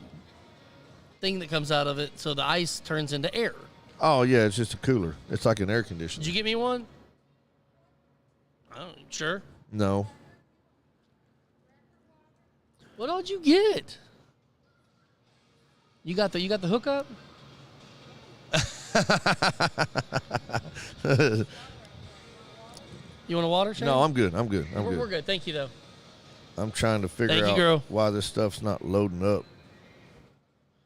S2: thing that comes out of it so the ice turns into air.
S1: Oh, yeah, it's just a cooler. It's like an air conditioner.
S2: Did you get me one? Oh, sure.
S1: No.
S2: What did you get? You got the hookup? You want a water, Shane?
S1: No, I'm good. I'm good.
S2: We're good. Thank you, though.
S1: I'm trying to figure
S2: Thank you, girl.
S1: out why this stuff's not loading up.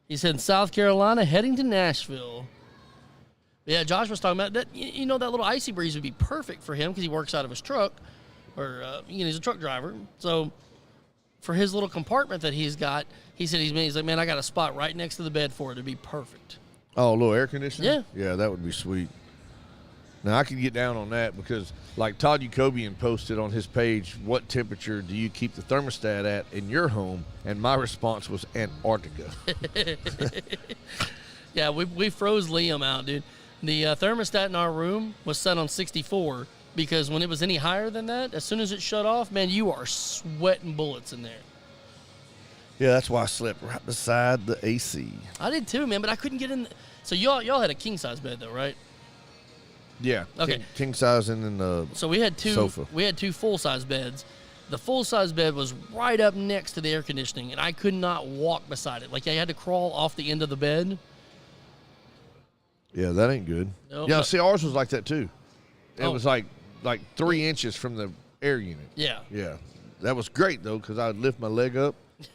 S2: He said South Carolina heading to Nashville. Yeah, Josh was talking about that. You know, that little icy breeze would be perfect for him because he works out of his truck, or he's a truck driver. So for his little compartment that he's got, he said he's like, man, I got a spot right next to the bed for it. It'd be perfect.
S1: Oh, a little air conditioner?
S2: Yeah.
S1: Yeah, that would be sweet. Now, I can get down on that because, like Todd Jacobian posted on his page, what temperature do you keep the thermostat at in your home? And my response was Antarctica.
S2: Yeah, we froze Liam out, dude. The thermostat in our room was set on 64 because when it was any higher than that, as soon as it shut off, man, you are sweating bullets in there.
S1: Yeah, that's why I slept right beside the AC.
S2: I did too, man, but I couldn't get in. So y'all had a king-size bed, though, right?
S1: Yeah.
S2: Okay.
S1: King size and then the
S2: So we had two
S1: sofa.
S2: We had two full-size beds. The full-size bed was right up next to the air conditioning, and I could not walk beside it. Like, I had to crawl off the end of the bed.
S1: Yeah, that ain't good.
S2: Nope.
S1: Yeah, see, ours was like that too. It
S2: Oh.
S1: was like 3 inches from the air unit.
S2: Yeah.
S1: Yeah. That was great, though, because I'd lift my leg up,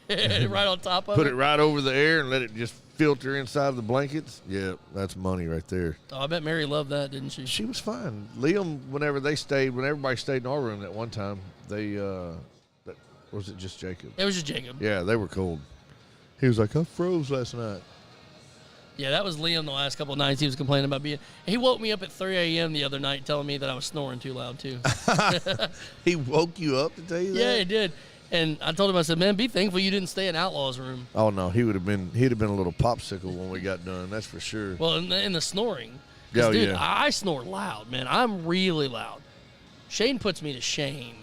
S2: Right on top of
S1: put
S2: it.
S1: it right over the air, and let it just filter inside the blankets. Yeah, that's money right there.
S2: Oh, I bet Mary loved that, didn't she?
S1: She was fine. Liam, when everybody stayed in our room that one time, was it just Jacob?
S2: It was just Jacob.
S1: Yeah, they were cold. He was like, I froze last night.
S2: Yeah, that was Liam the last couple of nights. He was complaining about being. He woke me up at 3 a.m. the other night telling me that I was snoring too loud, too.
S1: He woke you up to tell you that?
S2: Yeah, he did. And I told him, I said, man, be thankful you didn't stay in Outlaw's room.
S1: Oh, no. He'd have been a little popsicle when we got done. That's for sure.
S2: Well, in the snoring. 'Cause,
S1: Oh,
S2: dude,
S1: yeah.
S2: I snore loud, man. I'm really loud. Shane puts me to shame.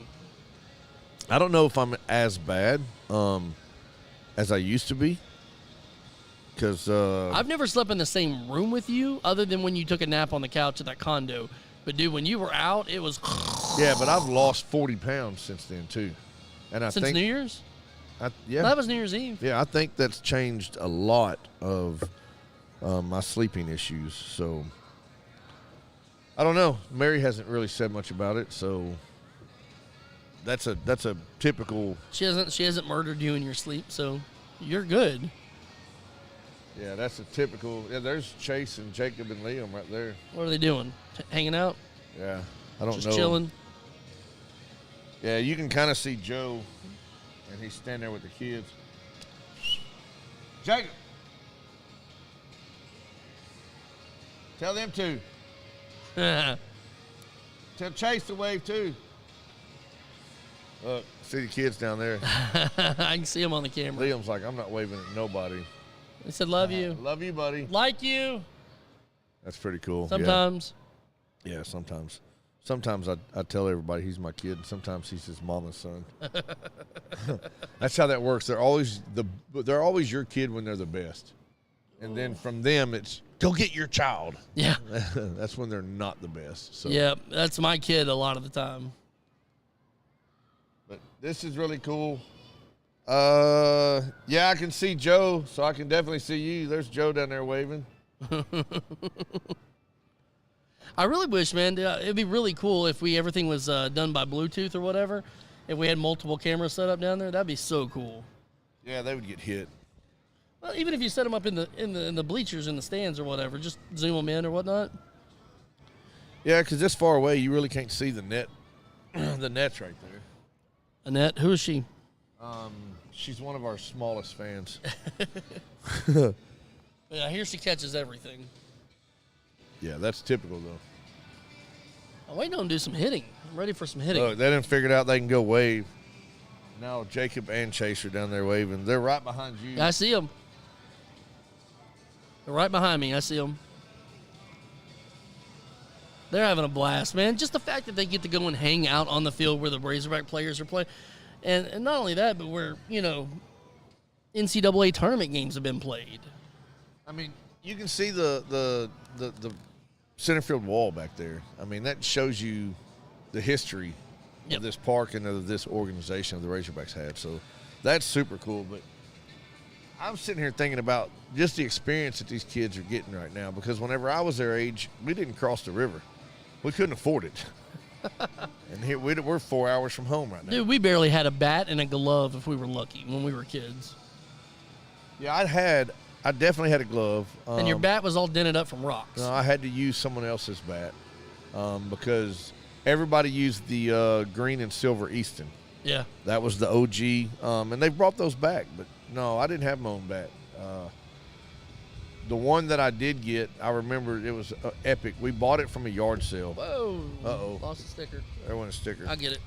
S1: I don't know if I'm as bad as I used to be. Because
S2: I've never slept in the same room with you other than when you took a nap on the couch at that condo. But, dude, when you were out, it was...
S1: yeah, but I've lost 40 pounds since then, too. And I
S2: Since
S1: think,
S2: New Year's?
S1: yeah.
S2: That was New Year's Eve.
S1: Yeah, I think that's changed a lot of my sleeping issues. So, I don't know. Mary hasn't really said much about it, so that's a typical.
S2: She hasn't murdered you in your sleep, so you're good.
S1: Yeah, that's a typical. Yeah, there's Chase and Jacob and Liam right there.
S2: What are they doing? Hanging out?
S1: Yeah, I don't know.
S2: Just chilling?
S1: Yeah, you can kind of see Joe, and he's standing there with the kids. Jacob, tell them to. Tell Chase to wave too. Look, see the kids down there.
S2: I can see him on the camera.
S1: Liam's like, I'm not waving at nobody.
S2: He said, love you.
S1: Love you, buddy.
S2: Like you.
S1: That's pretty cool.
S2: Sometimes.
S1: Yeah, sometimes. Sometimes I tell everybody he's my kid, and sometimes he's his mama's son. That's how that works. They're always your kid when they're the best. And then from them, it's, go get your child.
S2: Yeah.
S1: That's when they're not the best. So.
S2: Yeah, that's my kid a lot of the time.
S1: But this is really cool. Yeah, I can see Joe, so I can definitely see you. There's Joe down there waving.
S2: I really wish, man, it'd be really cool if everything was done by Bluetooth or whatever. If we had multiple cameras set up down there, that'd be so cool.
S1: Yeah, they would get hit.
S2: Well, even if you set them up in the bleachers, in the stands or whatever, just zoom them in or whatnot.
S1: Yeah, because this far away, you really can't see the net. The net's right there.
S2: Annette, who is she?
S1: She's one of our smallest fans.
S2: Yeah, I hear she catches everything.
S1: Yeah, that's typical, though.
S2: I'm waiting on them to do some hitting. I'm ready for some hitting.
S1: Look, they done figured out they can go wave. Now Jacob and Chase are down there waving. They're right behind you.
S2: I see them. They're right behind me. I see them. They're having a blast, man. Just the fact that they get to go and hang out on the field where the Razorback players are playing. And not only that, but where, NCAA tournament games have been played.
S1: I mean, you can see the center field wall back there. I mean, that shows you the history of this park and of this organization the Razorbacks had. So that's super cool. But I'm sitting here thinking about just the experience that these kids are getting right now, because whenever I was their age, we didn't cross the river. We couldn't afford it. And here we're 4 hours from home right now.
S2: Dude, we barely had a bat and a glove if we were lucky when we were kids.
S1: Yeah, I definitely had a glove.
S2: And your bat was all dented up from rocks.
S1: No, I had to use someone else's bat because everybody used the green and silver Easton.
S2: Yeah.
S1: That was the OG, and they brought those back. But no, I didn't have my own bat. The one that I did get, I remember it was epic. We bought it from a yard sale.
S2: Whoa.
S1: Uh-oh.
S2: Lost a sticker.
S1: There went a sticker.
S2: I get it.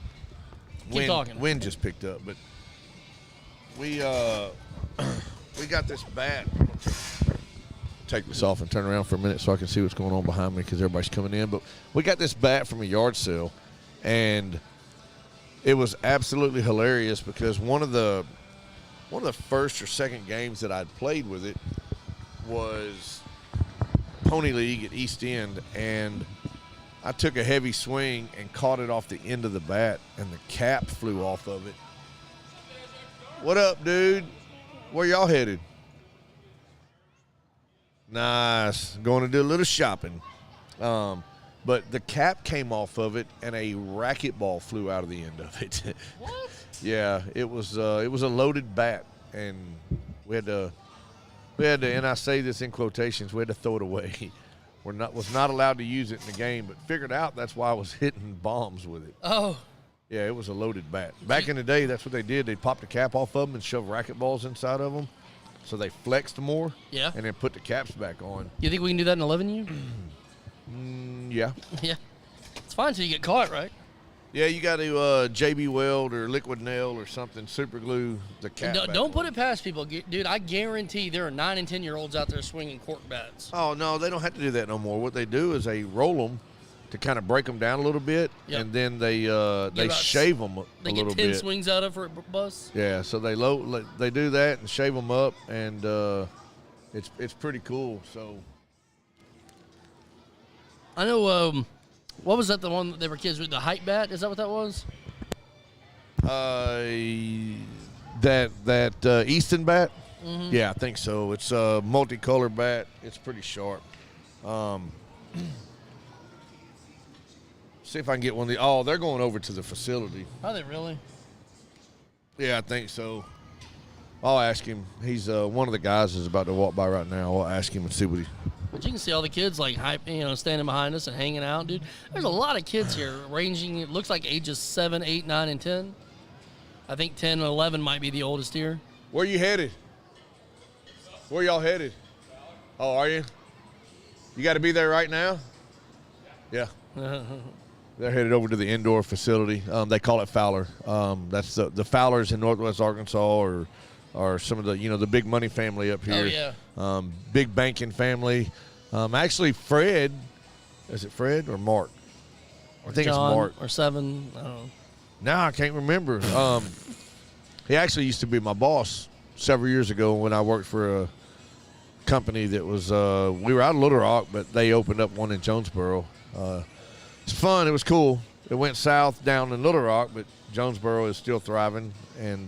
S2: Keep talking.
S1: Wind just picked up, but we got this bat. Take this off and turn around for a minute so I can see what's going on behind me because everybody's coming in. But we got this bat from a yard sale, and it was absolutely hilarious because one of the first or second games that I'd played with it was Pony League at East End, and I took a heavy swing and caught it off the end of the bat, and the cap flew off of it. What up, dude? Where y'all headed? Nice. Going to do a little shopping. But the cap came off of it, and a racquetball flew out of the end of it.
S2: What?
S1: Yeah, it was a loaded bat, and we had to, and I say this in quotations, we had to throw it away. Was not allowed to use it in the game, but figured out that's why I was hitting bombs with it.
S2: Oh.
S1: Yeah, it was a loaded bat. Back in the day, that's what they did. They'd pop the cap off of them and shove racquetballs inside of them. so they flexed more.
S2: Yeah.
S1: And then put the caps back on.
S2: You think we can do that in 11U?
S1: Yeah.
S2: Yeah. It's fine until you get caught, right?
S1: Yeah, you got to JB weld or liquid nail or something, super glue the cap.
S2: Don't put it past people, dude. I guarantee there are 9 and 10-year-olds out there swinging cork bats.
S1: Oh no, they don't have to do that no more. What they do is they roll them to kind of break them down a little bit, and then they shave them a
S2: they
S1: little bit.
S2: get 10 swings out of for a bus.
S1: Yeah, so they do that and shave them up, and it's pretty cool. So
S2: I know. What was that? The one that they were kids with the height bat? Is that what that was?
S1: That Easton bat. Mm-hmm. Yeah, I think so. It's a multicolored bat. It's pretty sharp. See if I can get one of the. Oh, they're going over to the facility.
S2: Are they really?
S1: Yeah, I think so. I'll ask him. He's one of the guys is about to walk by right now. I'll ask him and see what he.
S2: But you can see all the kids like standing behind us and hanging out, dude. There's a lot of kids here, ranging. It looks like ages 7, 8, 9, and 10. I think 10 and 11 might be the oldest here.
S1: Where you headed? Where y'all headed? Oh, are you? You got to be there right now? Yeah. They're headed over to the indoor facility. They call it Fowler. That's the Fowlers in Northwest Arkansas or some of the the big money family up here.
S2: Oh yeah.
S1: Big banking family. Actually, Fred, is it Fred or Mark? I think
S2: John,
S1: it's Mark
S2: or 7. I don't know.
S1: No, I can't remember. He actually used to be my boss several years ago when I worked for a company that was we were out of Little Rock, but they opened up one in Jonesboro. It's fun. It was cool. It went south down in Little Rock, but Jonesboro is still thriving, and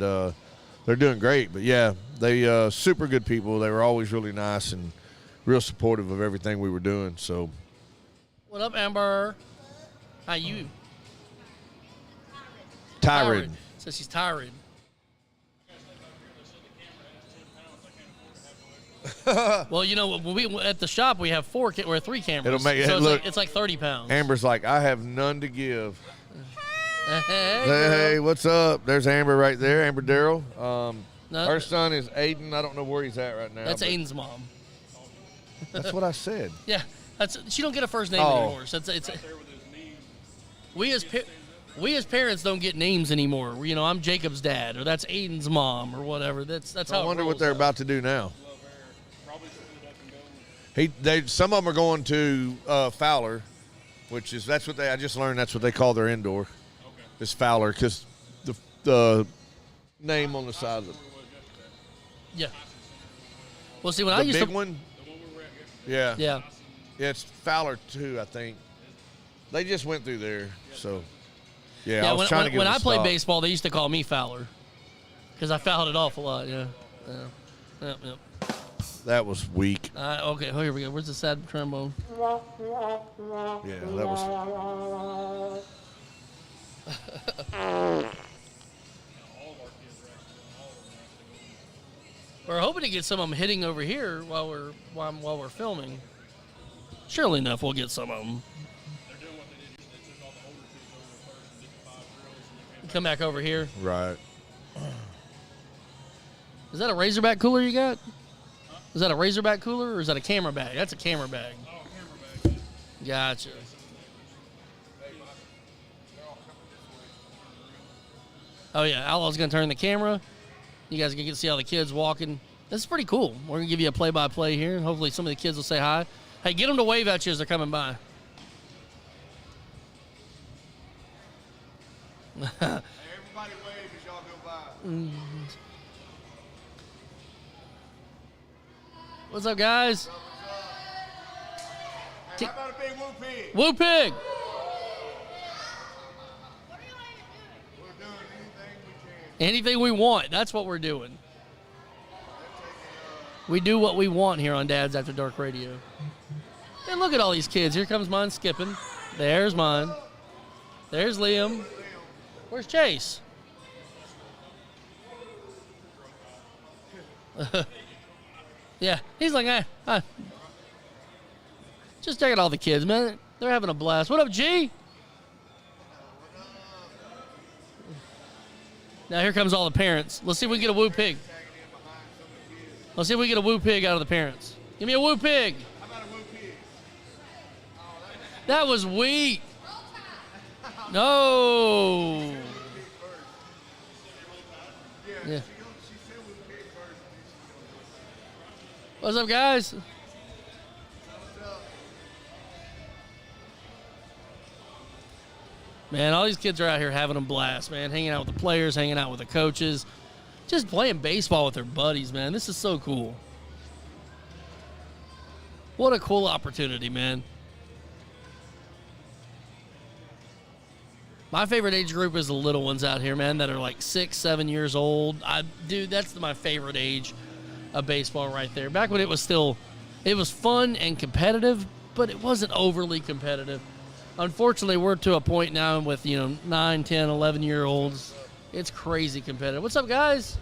S1: they're doing great. But, yeah, they super good people. They were always really nice and real supportive of everything we were doing. So,
S2: what up, Amber? How you?
S1: Tired.
S2: Says she's tired. Well, when we at the shop we have 3 cameras.
S1: It'll make
S2: so
S1: look.
S2: It's like 30 pounds.
S1: Amber's like, I have none to give.
S2: Hey,
S1: Hey, what's up? There's Amber right there. Amber Darrell.
S2: No,
S1: Her son is Aiden. I don't know where he's at right now.
S2: that's Aiden's mom.
S1: That's what I said.
S2: Yeah, she don't get a first name
S1: Oh.
S2: anymore. So we as parents don't get names anymore. I'm Jacob's dad, or that's Aiden's mom, or whatever. That's how.
S1: I wonder
S2: it
S1: what
S2: rolls
S1: they're
S2: out.
S1: about to do now. Some of them are going to Fowler, I just learned that's what they call their indoor. Okay. It's Fowler because the name on the side of it.
S2: Yeah. Well, see, when I used
S1: big
S2: to.
S1: one. Yeah.
S2: Yeah.
S1: Yeah, it's Fowler too, I think. They just went through there, so. Yeah, I was trying to get
S2: when
S1: them
S2: I
S1: to
S2: played
S1: stop.
S2: baseball, they used to call me Fowler because I fouled it off a lot. Yeah. Yep.
S1: That was weak.
S2: Okay, here we go. Where's the sad trombone?
S1: Yeah, that was.
S2: We're hoping to get some of them hitting over here while we're filming. Surely enough, we'll get some of them.
S5: They're doing what they did. They took all the older kids over first and did the 5 drills. And
S2: Come back over here.
S1: Right.
S2: Is that a Razorback cooler you got? Is that a Razorback cooler or is that a camera bag? That's a camera bag.
S5: oh, camera bag.
S2: Gotcha. Oh yeah, Outlaw's gonna turn the camera. You guys can get to see all the kids walking. This is pretty cool. We're gonna give you a play-by-play here. Hopefully some of the kids will say hi. Hey, get them to wave at you as they're coming by.
S1: Hey, everybody wave as y'all go by.
S2: What's up, guys?
S1: Hey, how about a big woo pig?
S2: Woo Pig!
S1: We're doing anything we can.
S2: Anything we want. That's what we're doing. We do what we want here on Dad's After Dark Radio. And look at all these kids. Here comes mine skipping. There's mine. There's Liam. Where's Chase? Yeah, he's like, just check out all the kids, man. They're having a blast. What up, G? Now here comes all the parents. Let's see if we can get a Woo Pig. Let's see if we get a woo pig out of the parents. Give me a woo pig.
S1: How about a woo pig?
S2: That was weak. No. Yeah. What's up, guys? Man, all these kids are out here having a blast, man. Hanging out with the players, hanging out with the coaches, just playing baseball with their buddies, man. This is so cool. What a cool opportunity, man. My favorite age group is the little ones out here, man, that are like 6, 7 years old. Dude, that's my favorite age of baseball right there. Back when it was fun and competitive, but it wasn't overly competitive. Unfortunately, we're to a point now with, 9, 10, 11-year-olds. It's crazy competitive. What's up, guys?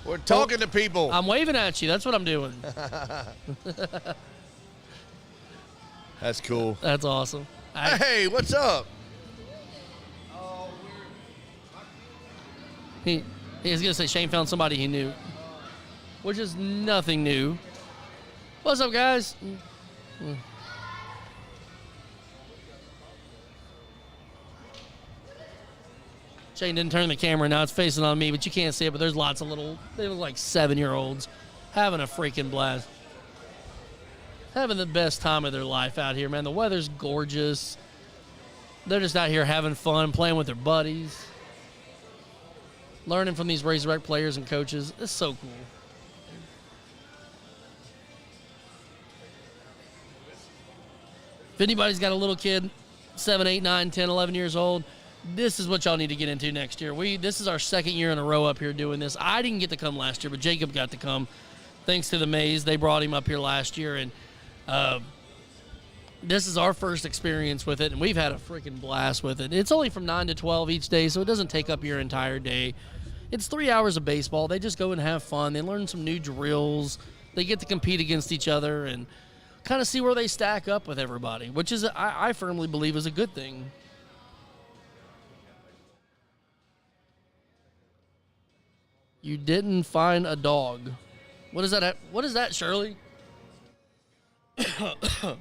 S1: We're talking to people.
S2: I'm waving at you. That's what I'm doing.
S1: That's cool.
S2: That's awesome.
S1: Hey, what's up?
S2: He was going to say Shane found somebody he knew, which is nothing new. What's up, guys? Shane didn't turn the camera. Now it's facing on me, but you can't see it, but there's lots of they look like 7-year-olds having a freaking blast. Having the best time of their life out here, man. The weather's gorgeous. They're just out here having fun, playing with their buddies. Learning from these Razorback players and coaches. It's so cool. If anybody's got a little kid, 7, 8, 9, 10, 11 years old, this is what y'all need to get into next year. This is our second year in a row up here doing this. I didn't get to come last year, but Jacob got to come. Thanks to the Mays. They brought him up here last year, and this is our first experience with it, and we've had a freaking blast with it. It's only from 9 to 12 each day, so it doesn't take up your entire day. It's 3 hours of baseball. They just go and have fun. They learn some new drills. They get to compete against each other and kind of see where they stack up with everybody, which is, I firmly believe, is a good thing. You didn't find a dog. What is that? What is that, Shirley? It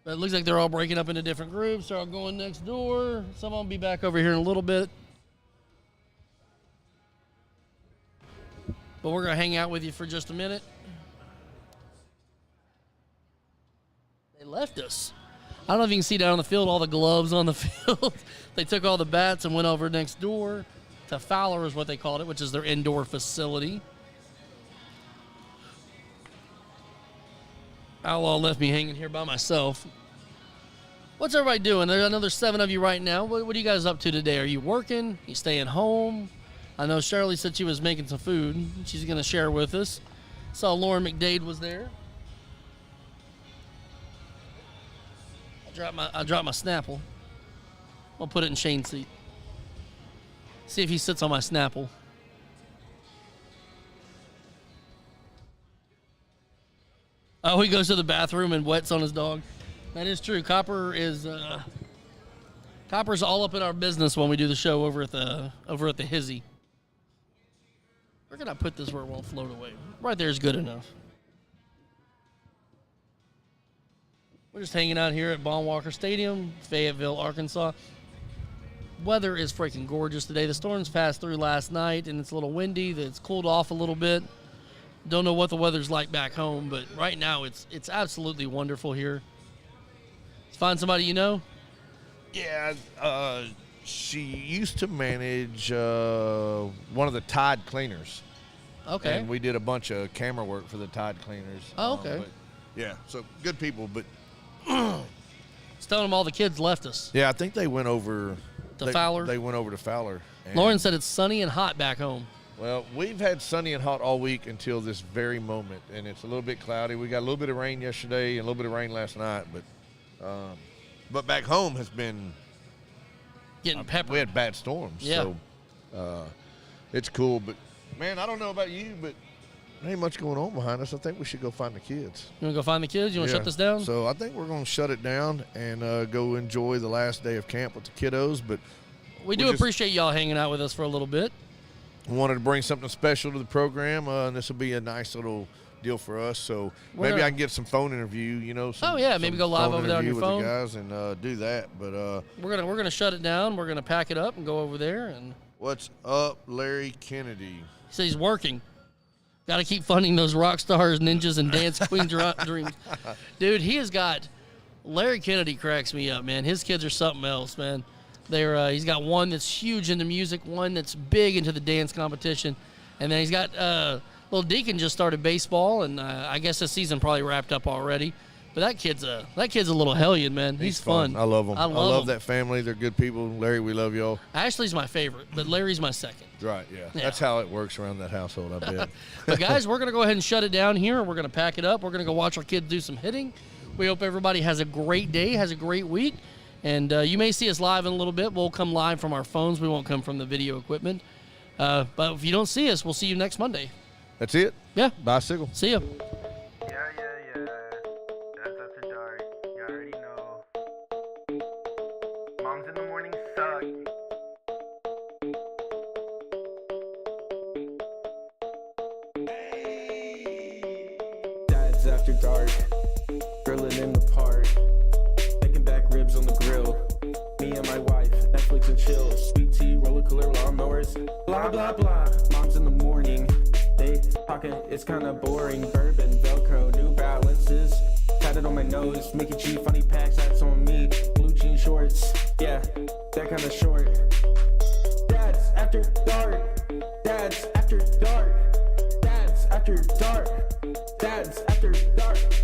S2: looks like they're all breaking up into different groups. They're all going next door. Some of them will be back over here in a little bit. But we're going to hang out with you for just a minute. They left us. I don't know if you can see down on the field all the gloves on the field. They took all the bats and went over next door to Fowler is what they called it, which is their indoor facility. Outlaw left me hanging here by myself. What's everybody doing? There's another 7 of you right now. What are you guys up to today? Are you working? You staying home? I know Shirley said she was making some food. She's going to share with us. Saw Lauren McDade was there. I dropped my Snapple. I'll put it in Shane's seat. See if he sits on my Snapple. Oh, he goes to the bathroom and wets on his dog. That is true. Copper's all up in our business when we do the show over at the Hizzy. Where can I put this where it won't float away? Right there is good enough. We're just hanging out here at Baum-Walker Stadium, Fayetteville, Arkansas. Weather is freaking gorgeous today. The storms passed through last night, and it's a little windy. It's cooled off a little bit. Don't know what the weather's like back home, but right now it's absolutely wonderful here. Let's find somebody you know.
S1: Yeah, she used to manage one of the Tide cleaners.
S2: Okay.
S1: And we did a bunch of camera work for the Tide cleaners.
S2: Oh, okay.
S1: Yeah, so good people, but
S2: Just telling them all the kids left us.
S1: yeah, I think they went over
S2: To Fowler?
S1: They went over to Fowler. And,
S2: Lauren said it's sunny and hot back home.
S1: well, we've had sunny and hot all week until this very moment, and it's a little bit cloudy. We got a little bit of rain yesterday and a little bit of rain last night, but back home has been
S2: Getting peppered.
S1: we had bad storms.
S2: Yeah.
S1: So it's cool, but man, I don't know about you, but there ain't much going on behind us. I think we should go find the kids.
S2: You want to go find the kids? You want to shut this down?
S1: So I think we're going to shut it down and go enjoy the last day of camp with the kiddos. But
S2: we do appreciate y'all hanging out with us for a little bit.
S1: Wanted to bring something special to the program, and this will be a nice little deal for us. So maybe I can get some phone interview,
S2: maybe go live over there on your
S1: with
S2: phone.
S1: the guys and do that. But
S2: we're gonna shut it down. We're gonna pack it up and go over there. And
S1: what's up, Larry Kennedy?
S2: he says he's working. Got to keep funding those rock stars, ninjas, and dance queen dreams. Dude, he has got Larry Kennedy cracks me up, man. His kids are something else, man. He's got one that's huge into music, one that's big into the dance competition, and then he's got little Deacon just started baseball, and I guess the season probably wrapped up already. But that kid's a little hellion, man. He's fun.
S1: I love him. I love
S2: him.
S1: that family. They're good people. Larry, we love y'all.
S2: Ashley's my favorite, but Larry's my second.
S1: Right, yeah. That's how it works around that household, I bet.
S2: But guys, we're gonna go ahead and shut it down here. We're gonna pack it up. We're gonna go watch our kids do some hitting. We hope everybody has a great day, has a great week. And you may see us live in a little bit. We'll come live from our phones. We won't come from the video equipment. But if you don't see us, we'll see you next Monday.
S1: That's it?
S2: Yeah.
S1: Bicycle.
S2: See ya.
S3: Yeah. That's after dark. You already know. Moms in the morning suck.
S4: Dads after dark, grilling in the park, making back ribs on the grill. Me and my wife, Netflix and chill. Sweet tea, roller cooler, lawnmowers, blah blah blah. Moms in the morning, they talking, it's kinda boring. Bourbon, Velcro, New Balances, tatted on my nose. Mickey G, funny packs, hats on me. Blue jean shorts, yeah, that kinda short. Dads after dark, dads after dark, dads after dark, dads after dark, dark.